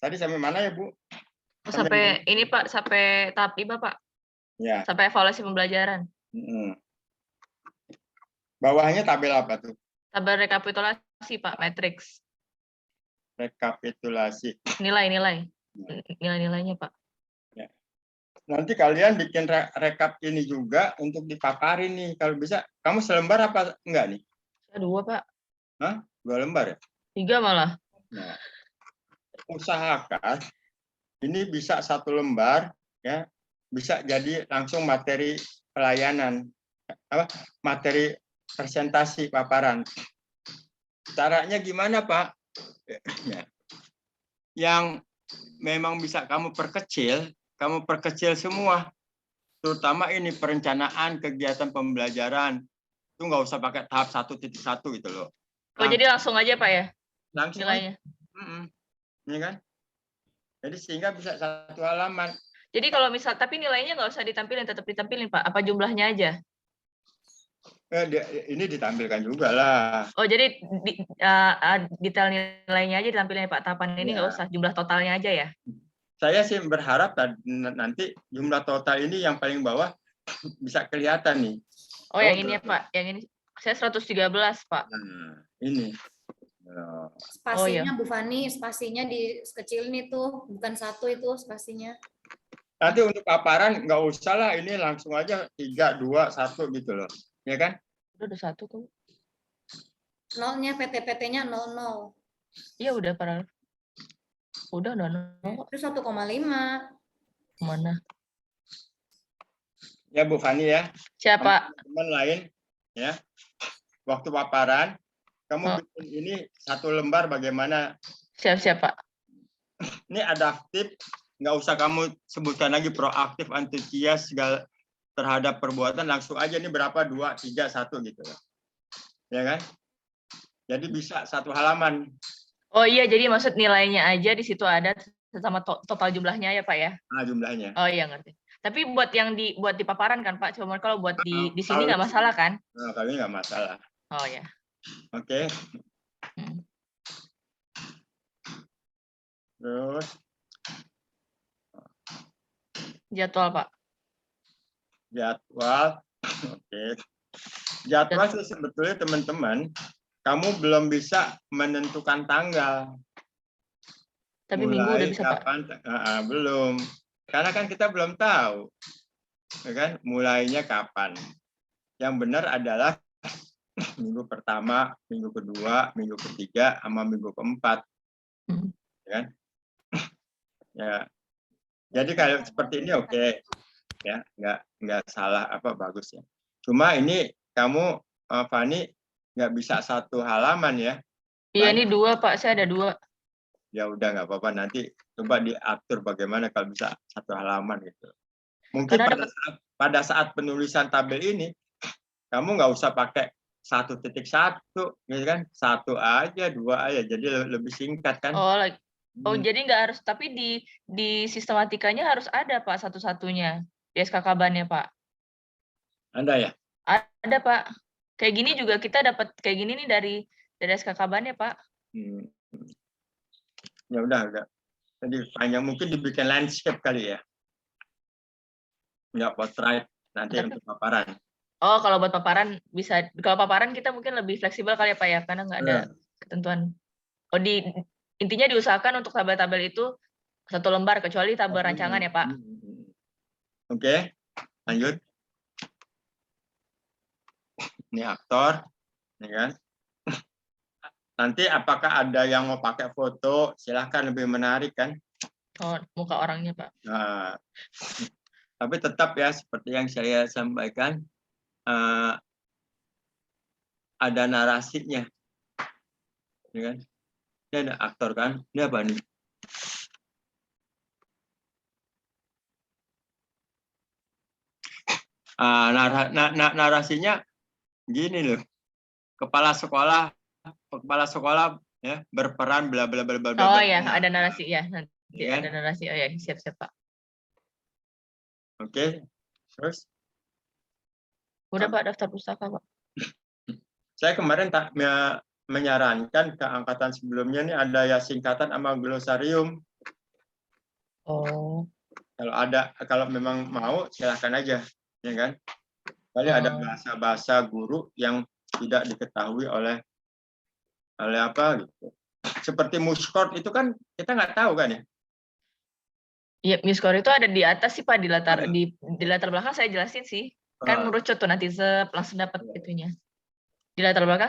Tadi sampai mana ya, Bu? Sampai ini Pak, sampai tahap 5 Pak. Ya. Sampai evaluasi pembelajaran. Bawahnya tabel apa tuh? Tabel rekapitulasi Pak, matriks. Rekapitulasi. Nilai-nilainya Pak. Ya. Nanti kalian bikin rekap ini juga untuk dipaparin nih. Kalau bisa, kamu selembar apa enggak nih? Saya 2 Pak. Hah? 2 lembar ya? 3 malah. Nah, usahakan ini bisa 1 lembar, ya, bisa jadi langsung materi pelayanan, materi presentasi paparan. Caranya gimana, Pak? Yang memang bisa kamu perkecil semua. Terutama ini perencanaan kegiatan pembelajaran. Itu nggak usah pakai tahap 1.1 gitu loh. Oh, jadi langsung aja Pak ya? Langsung nilainya. Ini kan? Jadi sehingga bisa 1 halaman. Jadi kalau misal, tapi nilainya nggak usah ditampilin, tetap ditampilin Pak? Apa jumlahnya aja? Ini ditampilkan juga lah. Oh, jadi detail nilainya aja ditampilin ya Pak? Tahapan ini nggak usah, jumlah totalnya aja ya? Saya sih berharap nanti jumlah total ini yang paling bawah bisa kelihatan nih. Oh, yang ini ya Pak? Yang ini saya 113 Pak. Nah, ini. Spasinya Bu Fani, spasinya dikecilin itu, bukan 1 itu spasinya. Nanti untuk paparan nggak usah lah, ini langsung aja 3, 2, 1 gitu loh. Ya kan? Udah 1 tuh. Nolnya PT-PT-nya 00. Iya udah para. Udah 0. Itu 1,5. Mana? Ya Bu Fani ya. Siapa? Teman lain ya. Waktu paparan kamu bikin ini 1 lembar bagaimana? Siap Pak. Ini adaptif, nggak usah kamu sebutkan lagi proaktif, antusias segala terhadap perbuatan, langsung aja ini berapa 2, 3, 1 gitu. Ya kan? Jadi bisa 1 halaman. Oh iya, jadi maksud nilainya aja di situ ada sama total jumlahnya ya Pak ya? Nah, jumlahnya. Oh iya, ngerti. Tapi buat di paparan kan Pak, cuma kalau buat di sini nggak masalah kan? Nah, kalau ini nggak masalah. Oh ya. Oke. Terus jadwal Pak. Jadwal. Oke. Jadwal sih sebetulnya teman-teman, kamu belum bisa menentukan tanggal. Tapi minggu udah bisa kapan, Pak? Belum. Karena kan kita belum tahu. Ya kan? Mulainya kapan. Yang benar adalah minggu pertama, minggu kedua, minggu ketiga, sama minggu keempat. Hmm. kan? Ya, jadi kalau seperti ini oke, ya, nggak salah apa bagus ya. Cuma ini kamu Fani nggak bisa satu halaman ya. Iya, Banyak. ini 2 Pak, saya ada 2. Ya udah nggak apa-apa, nanti coba diatur bagaimana kalau bisa satu halaman gitu. Mungkin Karena pada saat penulisan tabel ini kamu nggak usah pakai 1.1 gitu kan, 1 aja, 2 aja, jadi lebih singkat kan. jadi nggak harus, tapi di sistematikanya harus ada Pak satu-satunya di SKKBAN-nya Pak. Ada ya? Ada Pak. Kayak gini juga kita dapat kayak gini nih dari SKKBAN-nya Pak. Ya udah. Jadi panjang, mungkin dibikin landscape kali ya. Nggak portrait nanti untuk paparan. Oh, kalau buat paparan bisa. Kalau paparan kita mungkin lebih fleksibel kali ya Pak ya, karena nggak ada ketentuan. Oh, intinya diusahakan untuk tabel-tabel itu 1 lembar, kecuali tabel rancangan ya Pak. Oke, lanjut. Ini aktor, ya kan? Nanti apakah ada yang mau pakai foto? Silahkan, lebih menarik kan? Oh, muka orangnya Pak. Nah, tapi tetap ya seperti yang saya sampaikan, ada narasinya, ya kan? Ini ada aktor kan? Ini apa nih? Narasinya gini loh, kepala sekolah ya berperan bla bla bla bla. Oh ya, ada narasi ya, nanti ya, ada narasi. Oh ya, siap Pak. Oke, terus? Udah Pak, daftar pustaka Pak. Saya kemarin tak menyarankan ke angkatan sebelumnya nih ada ya singkatan sama glosarium. Oh. Kalau memang mau silahkan aja, ya kan? Kali ada bahasa-bahasa guru yang tidak diketahui oleh apa gitu. Seperti muskort itu kan kita nggak tahu kan ya? Iya, muskort itu ada di atas sih Pak, di latar belakang saya jelasin sih. Kan merucut tuh nanti langsung dapat itunya. Di latar belakang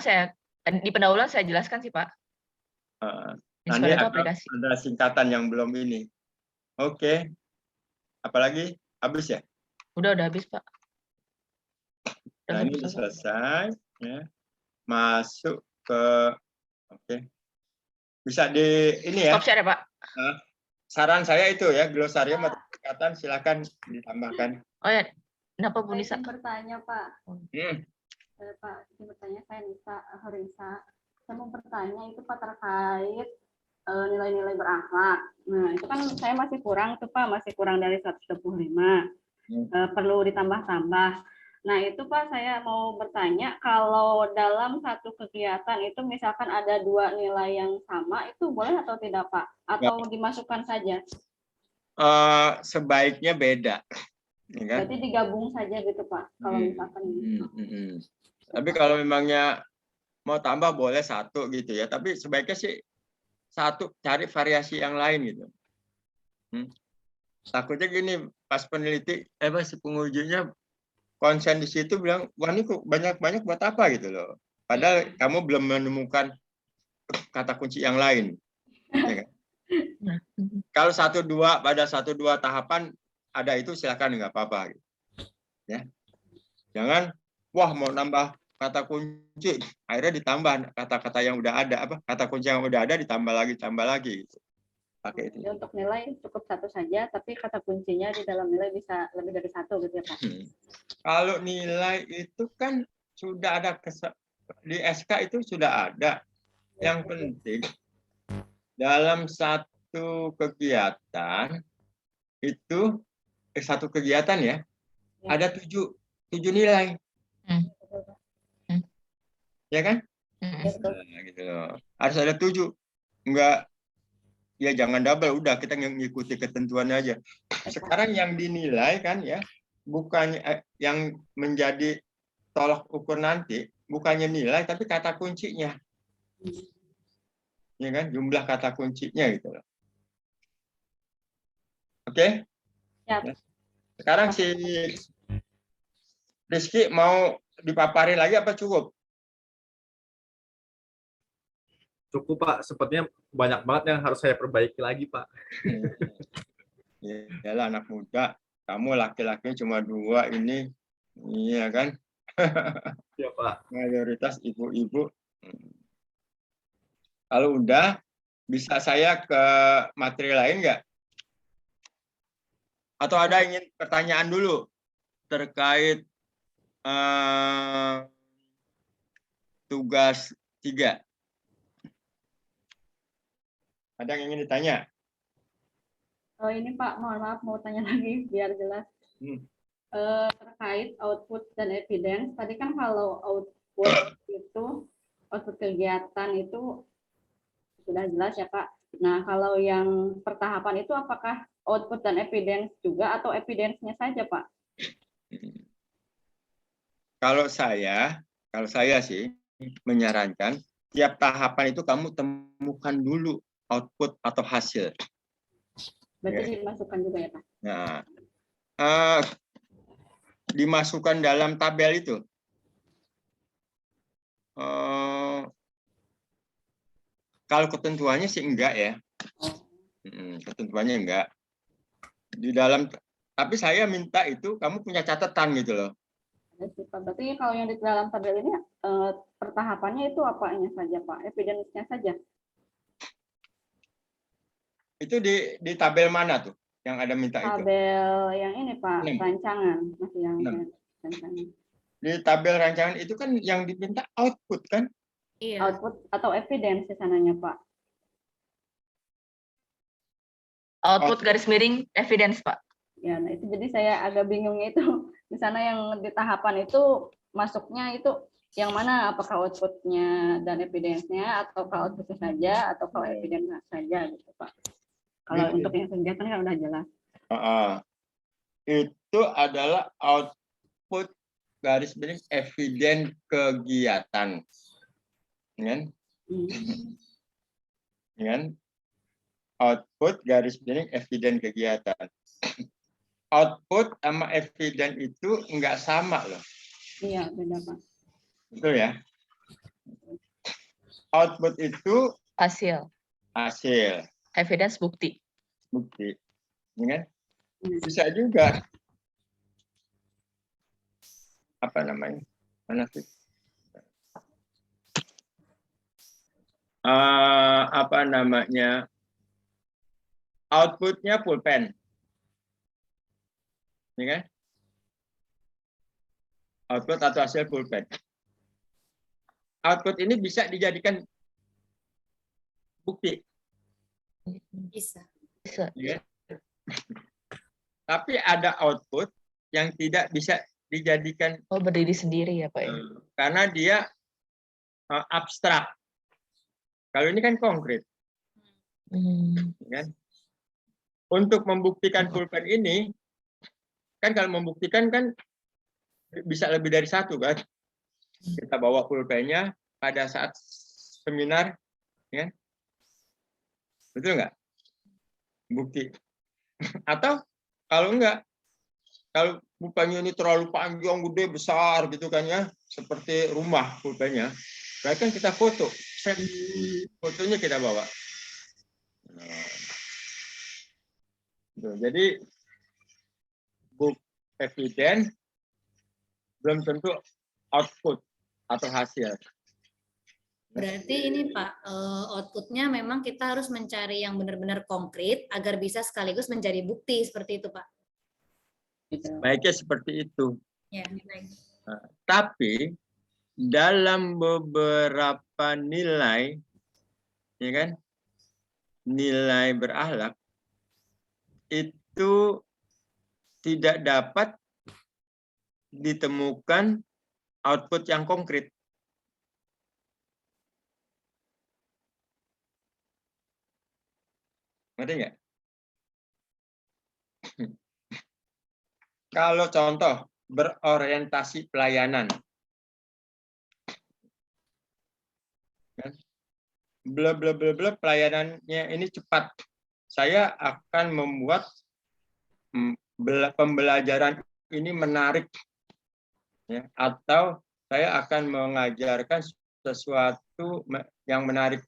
di pendahuluan saya jelaskan sih Pak. Nah, ini ada singkatan yang belum ini. Oke. Apalagi habis ya? Udah habis Pak. Nah, ini selesai ya. Masuk ke bisa di ini ya. Stop share ya Pak. Saran saya itu ya, glosarium atau singkatan silakan ditambahkan. Oh ya, kenapa Bu Nisa? Saya bertanya Pak. Pak, izin bertanya, saya Nisa Harisa. Saya mau bertanya itu Pak terkait nilai-nilai berakhlak. Nah, itu kan saya masih kurang tuh Pak, masih kurang dari 125. Perlu ditambah-tambah. Nah, itu Pak saya mau bertanya, kalau dalam satu kegiatan itu misalkan ada 2 nilai yang sama, itu boleh atau tidak Pak? Atau dimasukkan saja? Sebaiknya beda. Ya kan? Berarti digabung saja gitu Pak, kalau misalkan. Tapi kalau memangnya mau tambah boleh 1 gitu ya, tapi sebaiknya sih 1, cari variasi yang lain gitu. Takutnya gini, pas peneliti, si pengujinya konsen di situ bilang, wah ini kok banyak buat apa gitu loh. Padahal kamu belum menemukan kata kunci yang lain. Ya kan? Kalau 1-2 pada 1-2 tahapan ada itu silakan, nggak apa-apa. Gitu. Ya, jangan wah mau nambah kata kunci, akhirnya ditambah kata-kata yang udah ada, kata kunci yang udah ada ditambah lagi. Gitu. Pakai itu. Untuk nilai cukup 1 saja, tapi kata kuncinya di dalam nilai bisa lebih dari 1 gitu ya Pak. Kalau nilai itu kan sudah ada di SK itu sudah ada. Yang penting dalam satu kegiatan itu satu kegiatan ya ada 7 nilai. Ya kan? Nah, gitu loh. Harus ada 7. Enggak ya jangan double, udah kita ngikuti ketentuannya aja. Sekarang yang dinilai kan ya, bukannya yang menjadi tolak ukur nanti, bukannya nilai tapi kata kuncinya. Ya kan, jumlah kata kuncinya gitu loh. Oke? Ya. Sekarang si Rizky mau dipaparin lagi apa cukup? Cukup Pak, sepertinya banyak banget yang harus saya perbaiki lagi Pak. Ya lah anak muda, kamu laki-lakinya cuma 2 ini, iya kan? Iya Pak. Mayoritas ibu-ibu. Kalau udah, bisa saya ke materi lain nggak? Atau ada ingin pertanyaan dulu terkait tugas 3? Ada yang ingin ditanya? Oh ini Pak, mohon maaf mau tanya lagi biar jelas. Terkait output dan evidence, tadi kan kalau output itu, output kegiatan itu sudah jelas ya Pak. Nah kalau yang pertahapan itu apakah output dan evidence juga atau evidence-nya saja Pak? Kalau saya sih menyarankan tiap tahapan itu kamu temukan dulu output atau hasil. Berarti dimasukkan juga ya Pak? Nah, dimasukkan dalam tabel itu. Kalau ketentuannya sih enggak ya. Ketentuannya enggak. Di dalam, tapi saya minta itu kamu punya catatan gitu loh. Berarti kalau yang di dalam tabel ini pertahapannya itu apanya saja Pak? Evidence-nya saja? Itu di tabel mana tuh yang ada minta itu? Tabel yang ini Pak, 6. rancangan. Masih yang 6. rancangan. Di tabel rancangan itu kan yang diminta output kan? Iya. Output atau evidence di sananya Pak? Output garis miring evidence Pak. Ya, nah itu jadi saya agak bingungnya itu di sana yang di tahapan itu masuknya itu yang mana, apakah outputnya dan evidence-nya atau kalau outputnya saja atau kalau evidence saja gitu Pak. Kalau Gitu. untuk yang kegiatan kan udah jelas. Itu adalah output garis miring eviden kegiatan, kan? Kan? Output garis miring eviden kegiatan. Output sama eviden itu enggak sama loh. Iya, beda Pak. Betul ya? Output itu Hasil. Evidence bukti. Ya kan? Bisa juga apa namanya? Mana sih? Apa namanya? Outputnya pulpen. Ya kan? Output atau hasil pulpen. Output ini bisa dijadikan bukti. Bisa. Ya. Tapi ada output yang tidak bisa dijadikan berdiri sendiri ya Pak ya. Karena dia abstrak. Kalau ini kan konkret. Kan? Untuk membuktikan pulpen ini, kan kalau membuktikan kan bisa lebih dari satu kan. Kita bawa pulpennya pada saat seminar, ya. Betul nggak? Bukti. Atau kalau enggak, kalau pulpennya ini terlalu panjang, gede, besar gitu kan ya, seperti rumah pulpennya, berarti kan kita foto, fotonya kita bawa. Jadi bukti eviden belum tentu output atau hasil. Berarti ini Pak, outputnya memang kita harus mencari yang benar-benar konkret agar bisa sekaligus menjadi bukti seperti itu Pak. Baiknya seperti itu. Ya, baik. Tapi dalam beberapa nilai, ya kan, nilai berakhlak itu tidak dapat ditemukan output yang konkret. Ngerti nggak? Kalau contoh berorientasi pelayanan, pelayanannya ini cepat. Saya akan membuat pembelajaran ini menarik, ya, atau saya akan mengajarkan sesuatu yang menarik.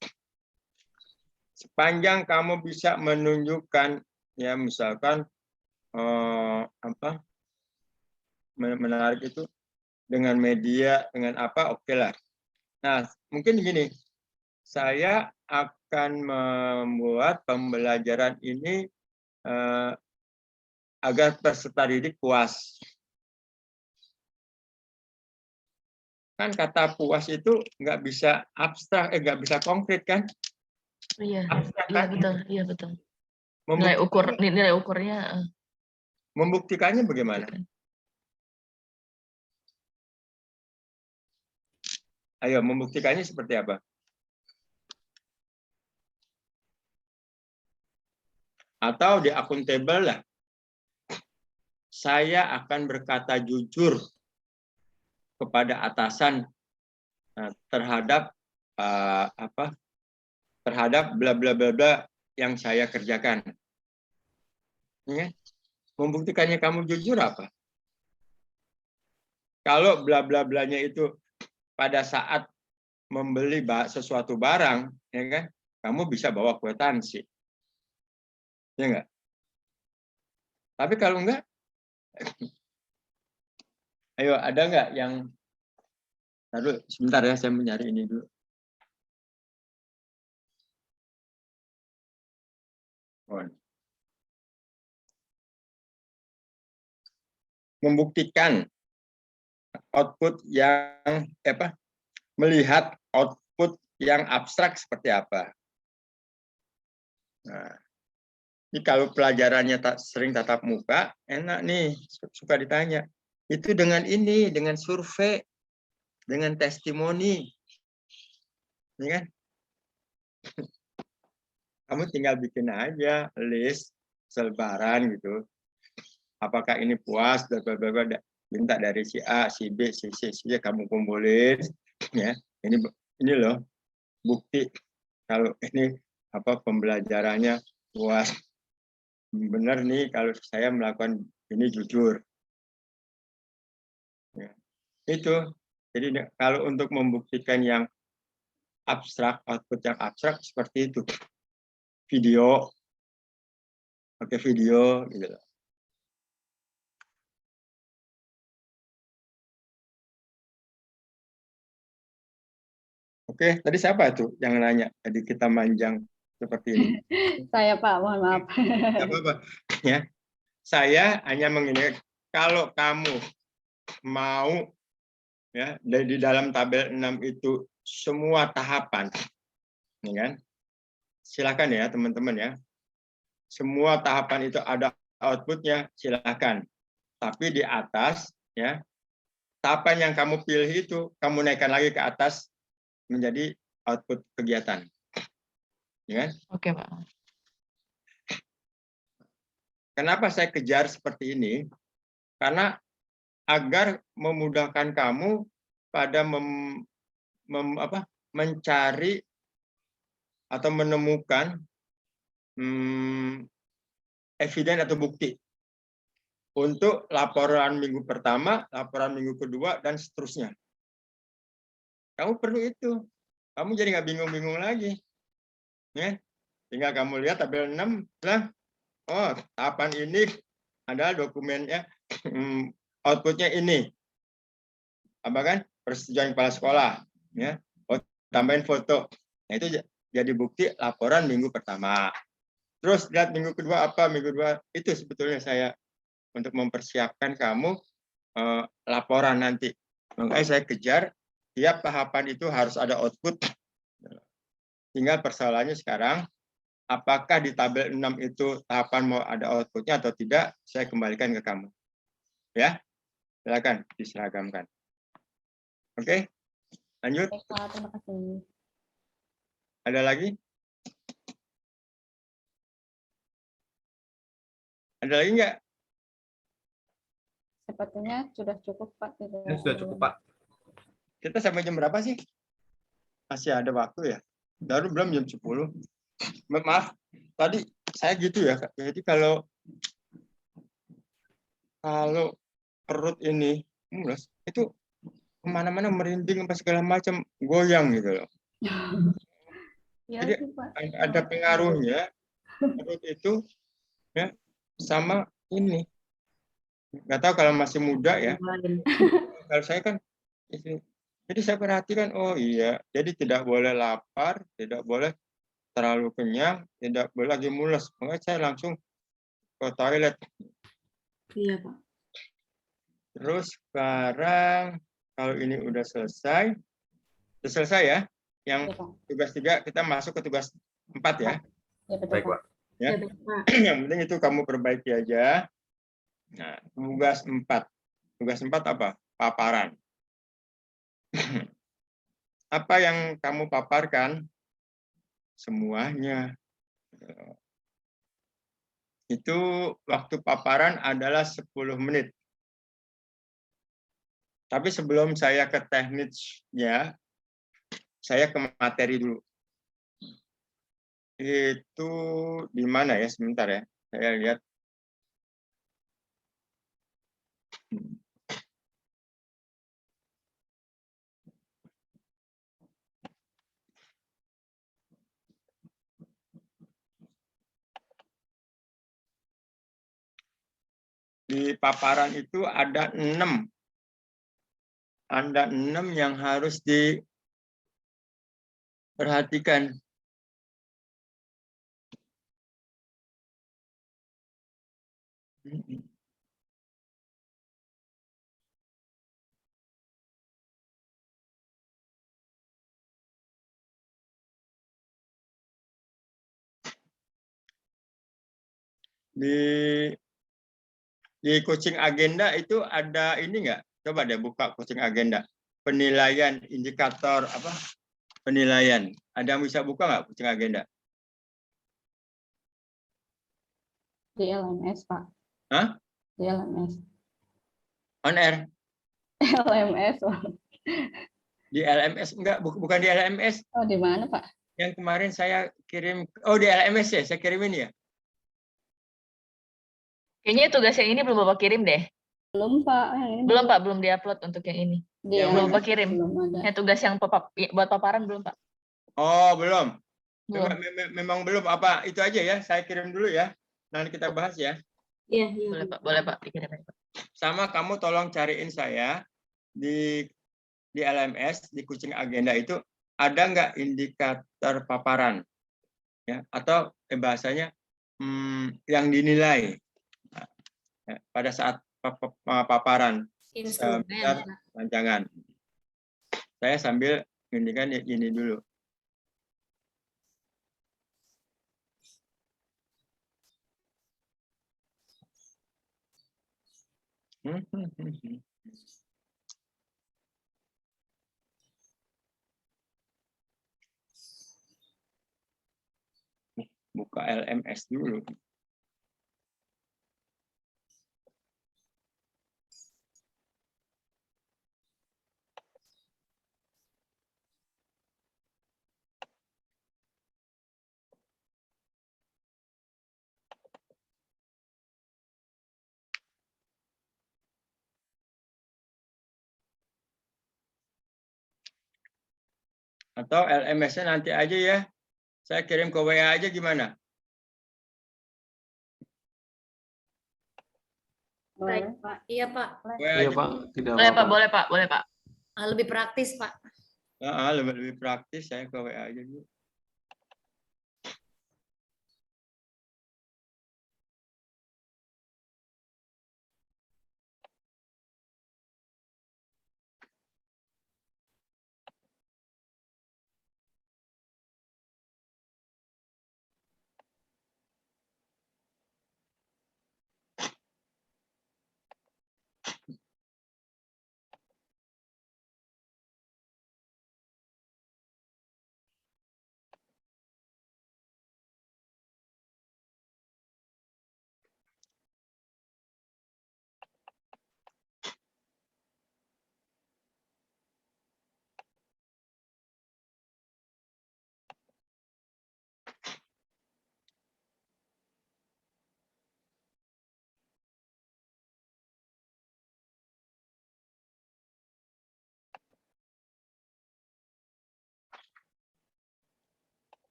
sepanjang kamu bisa menunjukkan, ya misalkan menarik itu dengan media, dengan apa, oke lah. Nah, mungkin gini, saya akan membuat pembelajaran ini agar peserta didik puas. Kan kata puas itu nggak bisa abstrak, nggak bisa konkret kan? Iya, Abstrak iya kan? betul, iya betul. Nilai ukurnya Membuktikannya bagaimana? Ayo, membuktikannya seperti apa? Atau di akuntabel lah. Saya akan berkata jujur kepada atasan terhadap terhadap bla bla bla bla yang saya kerjakan. Ya? Membuktikannya kamu jujur apa? Kalau bla bla blanya itu pada saat membeli sesuatu barang, ya kan, kamu bisa bawa kwitansi, ya enggak? Tapi kalau enggak, ayo ada enggak yang, lalu sebentar ya, saya mencari ini dulu. Membuktikan output yang melihat output yang abstrak seperti apa. Nah, ini kalau pelajarannya sering tatap muka, enak nih, suka ditanya. Itu dengan ini, dengan survei, dengan testimoni, ya kan? Kamu tinggal bikin aja list selebaran gitu. Apakah ini puas, minta dari si A, si B, si C, kamu kumpulin, ya. Ini loh bukti kalau ini pembelajarannya puas. Benar nih kalau saya melakukan ini jujur. Ya. Itu. Jadi kalau untuk membuktikan yang abstrak, output yang abstrak seperti itu. Video, pakai video gitu loh. Oke, tadi siapa itu yang nanya? Tadi kita manjang seperti ini. Saya Pak, mohon maaf. Tidak apa-apa. Ya. Saya hanya mengingat kalau kamu mau ya di dalam tabel 6 itu semua tahapan, ya kan? Silakan ya teman-teman ya. Semua tahapan itu ada outputnya, silakan. Tapi di atas ya tahapan yang kamu pilih itu kamu naikkan lagi ke atas menjadi output kegiatan. Ya kan? Oke, Pak. Kenapa saya kejar seperti ini? Karena agar memudahkan kamu pada mencari atau menemukan eviden atau bukti untuk laporan minggu pertama, laporan minggu kedua, dan seterusnya. Kamu perlu itu. Kamu jadi nggak bingung-bingung lagi. Ya? Tinggal kamu lihat tabel 6, lah, oh tahapan ini adalah dokumennya, outputnya ini. Apa kan? Persetujuan kepala sekolah. Ya? Oh, tambahin foto. Nah, itu jadi bukti laporan minggu pertama. Terus lihat minggu kedua apa? Minggu kedua itu sebetulnya saya untuk mempersiapkan kamu laporan nanti. Makanya saya kejar tiap tahapan itu harus ada output. Tinggal persoalannya sekarang, apakah di tabel 6 itu tahapan mau ada outputnya atau tidak, saya kembalikan ke kamu. Ya, silakan diseragamkan. Oke, lanjut. Baik, Pak, terima kasih. Ada lagi? Ada lagi nggak? Sepertinya sudah cukup, Pak. Ya, sudah cukup, Pak. Kita sampai jam berapa sih? Masih ada waktu ya? Baru belum jam 10. Maaf, tadi saya gitu ya. Jadi kalau perut ini mules, itu kemana-mana merinding apa segala macam, goyang gitu loh. Iya Jadi sih, Pak. ada pengaruhnya perut itu ya sama ini. Nggak tahu kalau masih muda ya. Kalau saya kan jadi saya perhatikan, oh iya, jadi tidak boleh lapar, tidak boleh terlalu kenyang, tidak boleh lagi mules. Makanya saya langsung ke toilet. Iya, Pak. Terus sekarang kalau ini udah selesai ya. Yang Iya, Pak. tugas 3 kita masuk ke tugas 4 ya. Ya, betul, Baik, Pak. Pak. Ya. Ya, Pak. Yang penting itu kamu perbaiki aja. Nah, tugas 4. Tugas 4 apa? Paparan. Apa yang kamu paparkan? Semuanya. Itu waktu paparan adalah 10 menit. Tapi sebelum saya ke teknisnya, saya ke materi dulu. Itu di mana ya? Sebentar ya. Saya lihat. Di paparan itu ada 6. Ada 6 yang harus diperhatikan. Di coaching agenda itu ada ini enggak? Coba deh buka coaching agenda. Penilaian indikator apa? Penilaian. Ada yang bisa buka nggak coaching agenda? Di LMS, Pak. Hah? Di LMS. On air? LMS, Pak. Di LMS enggak? Bukan di LMS. Oh, di mana, Pak? Yang kemarin saya kirim. Oh, di LMS ya? Saya kirimin ya? Kayaknya tugas yang ini belum Bapak kirim deh. Belum, Pak. Yang ini Belum, Pak. Belum diupload untuk yang ini. Di Belum LMS Bapak kirim. belum ada. Yang tugas yang buat paparan belum, Pak. Oh, belum. Belum. Memang belum. Apa itu aja ya? Saya kirim dulu ya. Nanti kita bahas ya. Iya, iya. Boleh, Pak. Boleh, Pak. Dikirim aja, Pak. Sama kamu tolong cariin saya di LMS, di coaching agenda itu ada nggak indikator paparan? Ya, atau bahasanya yang dinilai pada saat paparan Instrumen. rancangan. Saya sambil ini dulu. Buka LMS dulu. Atau LMS-nya nanti aja ya. Saya kirim ke WA aja gimana? Baik, Pak. Iya, Pak. WA Iya, aja. Pak. Tidak Boleh, Pak. apa-apa. Boleh, Pak. Boleh, Pak. Lebih praktis, Pak. Lebih praktis saya ke WA aja dulu.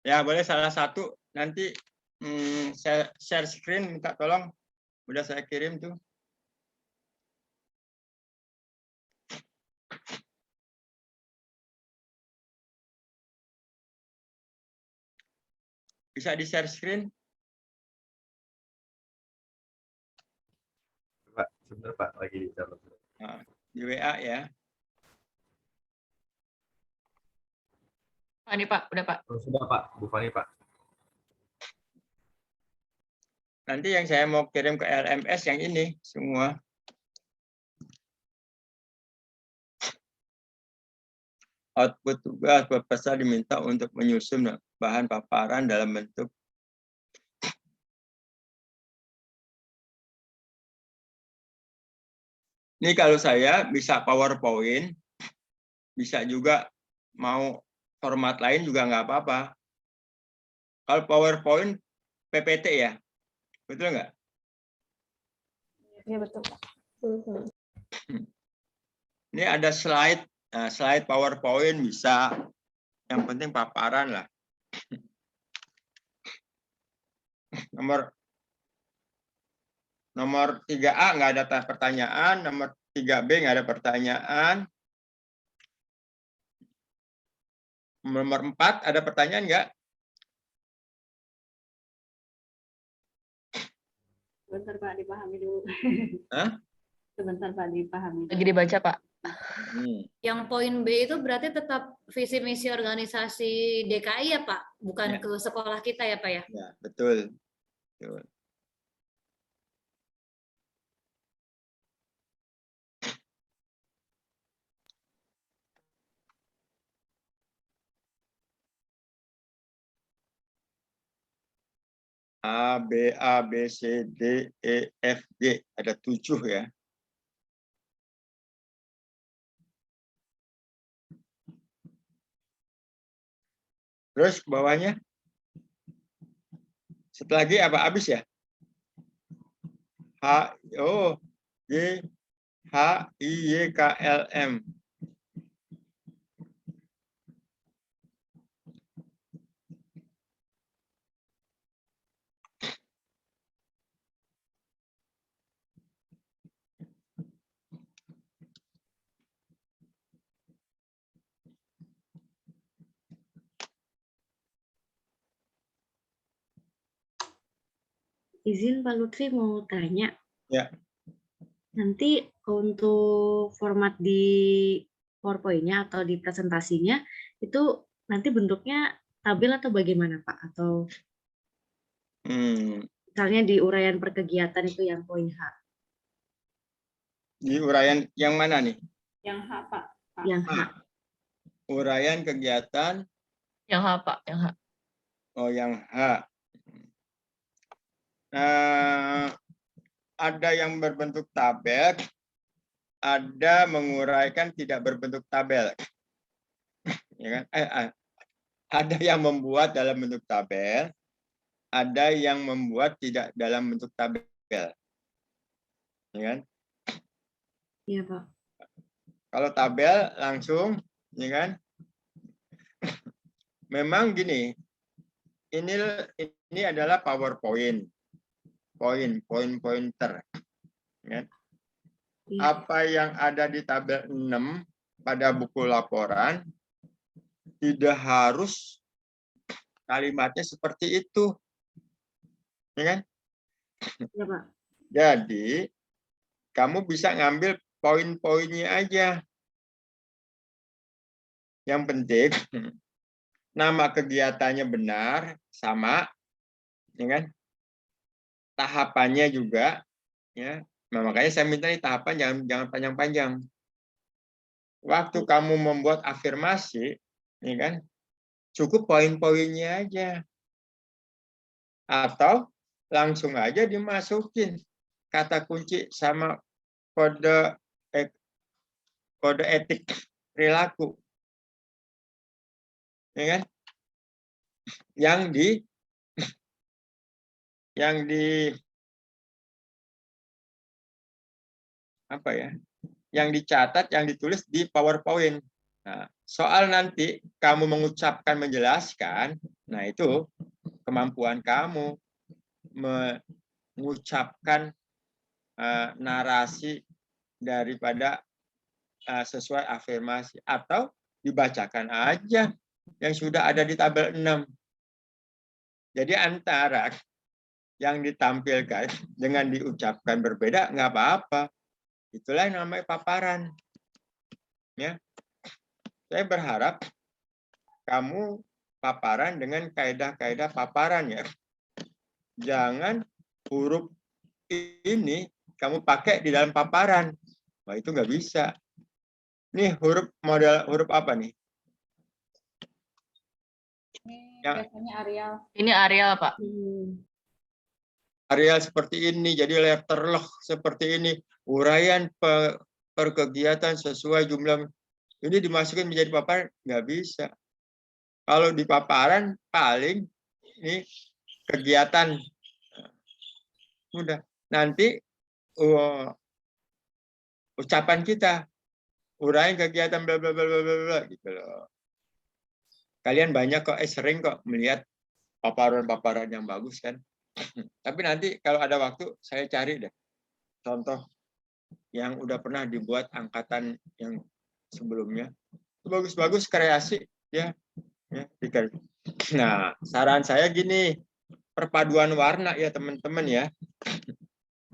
Ya, boleh salah satu nanti saya share screen, minta tolong. Udah saya kirim tuh. Bisa di share screen? Pak, sebentar Pak, lagi di dalam. Nah, di WA ya. Pak, ini Pak, udah Pak. Oh, sudah Pak, Bu Fani Pak. Nanti yang saya mau kirim ke LMS yang ini semua. Output tugas peserta diminta untuk menyusun bahan paparan dalam bentuk ini. Kalau saya bisa PowerPoint, bisa juga mau format lain juga nggak apa-apa. Kalau PowerPoint PPT ya, betul nggak? Iya betul Pak. Ini ada slide, nah, slide PowerPoint bisa. Yang penting paparan lah. Nomor 3A nggak ada pertanyaan, nomor 3B nggak ada pertanyaan. Nomor 4 ada pertanyaan nggak? Sebentar Pak, dipahami dulu. Hah? Sebentar Pak, dipahami. Lagi dibaca Pak. Yang poin B itu berarti tetap visi misi organisasi DKI ya Pak, bukan Ya. ke sekolah kita ya Pak ya? Ya, betul. Betul. A, B, C, D, E, F, G. Ada 7 ya. Terus ke bawahnya. Setelah G apa? Habis ya? H, O, G, H, I, Y, K, L, M. Izin Pak Lutfi mau tanya. Ya. Nanti untuk format di PowerPoint-nya atau di presentasinya itu nanti bentuknya tabel atau bagaimana Pak? Atau misalnya di uraian per kegiatan itu yang poin H. Di uraian yang mana nih? Yang H Pak. Yang H. Uraian kegiatan. Yang H Pak, yang H. Oh, yang H. Ada yang berbentuk tabel, ada menguraikan tidak berbentuk tabel. Ya kan? Ada yang membuat dalam bentuk tabel, ada yang membuat tidak dalam bentuk tabel. Ya kan? Iya, Pak. Kalau tabel langsung, ya kan? Memang gini, ini adalah PowerPoint. Pointer. Ya. Apa yang ada di tabel 6 pada buku laporan tidak harus kalimatnya seperti itu. Ya kan? Ya, Pak. Jadi, kamu bisa ngambil poin-poinnya aja. Yang penting, nama kegiatannya benar, sama, ya kan? Tahapannya juga, ya. Nah, makanya saya minta nih tahapan jangan panjang-panjang. Waktu kamu membuat afirmasi, ya kan? Cukup poin-poinnya aja. Atau langsung aja dimasukin kata kunci sama kode etik perilaku. Ya kan? Yang dicatat, yang ditulis di PowerPoint. Nah, soal nanti kamu mengucapkan, menjelaskan, nah itu kemampuan kamu mengucapkan narasi daripada sesuai afirmasi, atau dibacakan aja yang sudah ada di tabel 6. Jadi antara yang ditampilkan dengan diucapkan berbeda nggak apa-apa. Itulah yang namanya paparan. Ya. Saya berharap kamu paparan dengan kaidah-kaidah paparan ya. Jangan huruf ini kamu pakai di dalam paparan. Wah, itu nggak bisa. Nih model huruf apa nih? Ini Yang biasanya Arial. Ini Arial, Pak. Arial seperti ini, jadi letterlock seperti ini. Uraian per kegiatan sesuai jumlah. Ini dimasukin menjadi paparan, nggak bisa. Kalau di paparan paling ini kegiatan. Udah. Nanti ucapan kita, uraian kegiatan bla bla bla bla bla gitu loh. Kalian banyak kok, sering kok melihat paparan-paparan yang bagus kan. Tapi nanti kalau ada waktu saya cari deh contoh yang udah pernah dibuat angkatan yang sebelumnya. Bagus-bagus kreasi ya. Nah, saran saya gini, perpaduan warna ya teman-teman ya.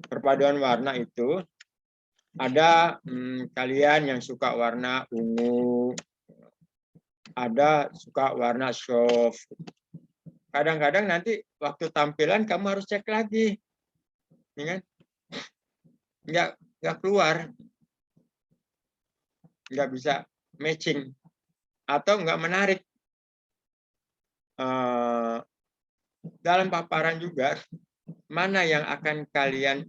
Perpaduan warna itu ada kalian yang suka warna ungu, ada suka warna soft. Kadang-kadang nanti waktu tampilan kamu harus cek lagi, ya kan? Nggak keluar, nggak bisa matching atau nggak menarik. Dalam paparan juga mana yang akan kalian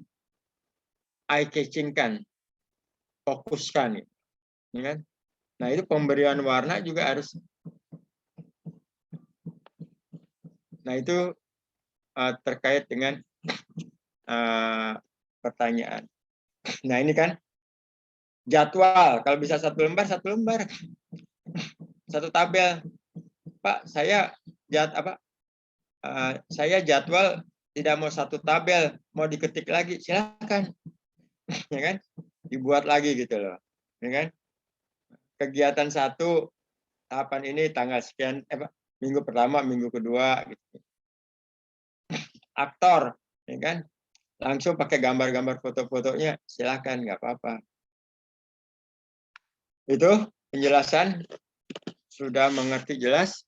eye catching-kan, fokuskan, ya kan? Nah itu pemberian warna juga harus. Nah itu terkait dengan pertanyaan. Nah ini kan jadwal, kalau bisa satu lembar, satu tabel. Pak, saya jadwal tidak mau satu tabel, mau diketik lagi, silakan, ya kan? Dibuat lagi gitu loh, ya kan? Kegiatan 1 tahapan ini tanggal sekian, minggu pertama, minggu kedua, gitu. Aktor, ya kan? Langsung pakai gambar-gambar foto-fotonya, silakan, nggak apa-apa. Itu penjelasan sudah mengerti jelas?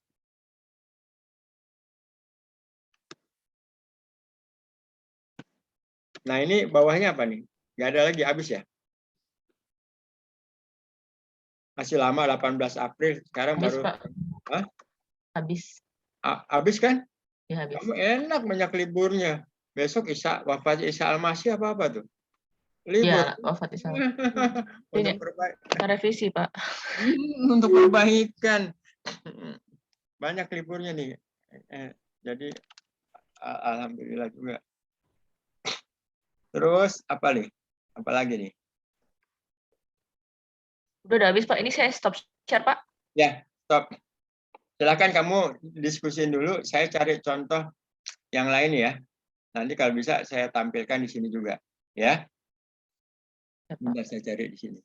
Nah ini bawahnya apa nih? Nggak ada lagi, habis ya? Masih lama, 18 April. Sekarang Habis, baru. Pak. Hah? Habis. Habis kan? Ya, habis. Kamu enak banyak liburnya. Besok wafat Isa Al-Masih apa tuh? Libur. Ya, wafat Isa. Untuk revisi, Pak. Untuk perbaikan. Banyak liburnya nih. Jadi alhamdulillah juga. Terus apa nih? Apa lagi nih? Udah habis, Pak. Ini saya stop share, Pak. Ya, stop. Silakan kamu diskusin dulu. Saya cari contoh yang lain ya. Nanti kalau bisa saya tampilkan di sini juga. Ya. Bentar saya cari di sini.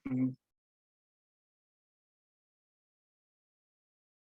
Hmm.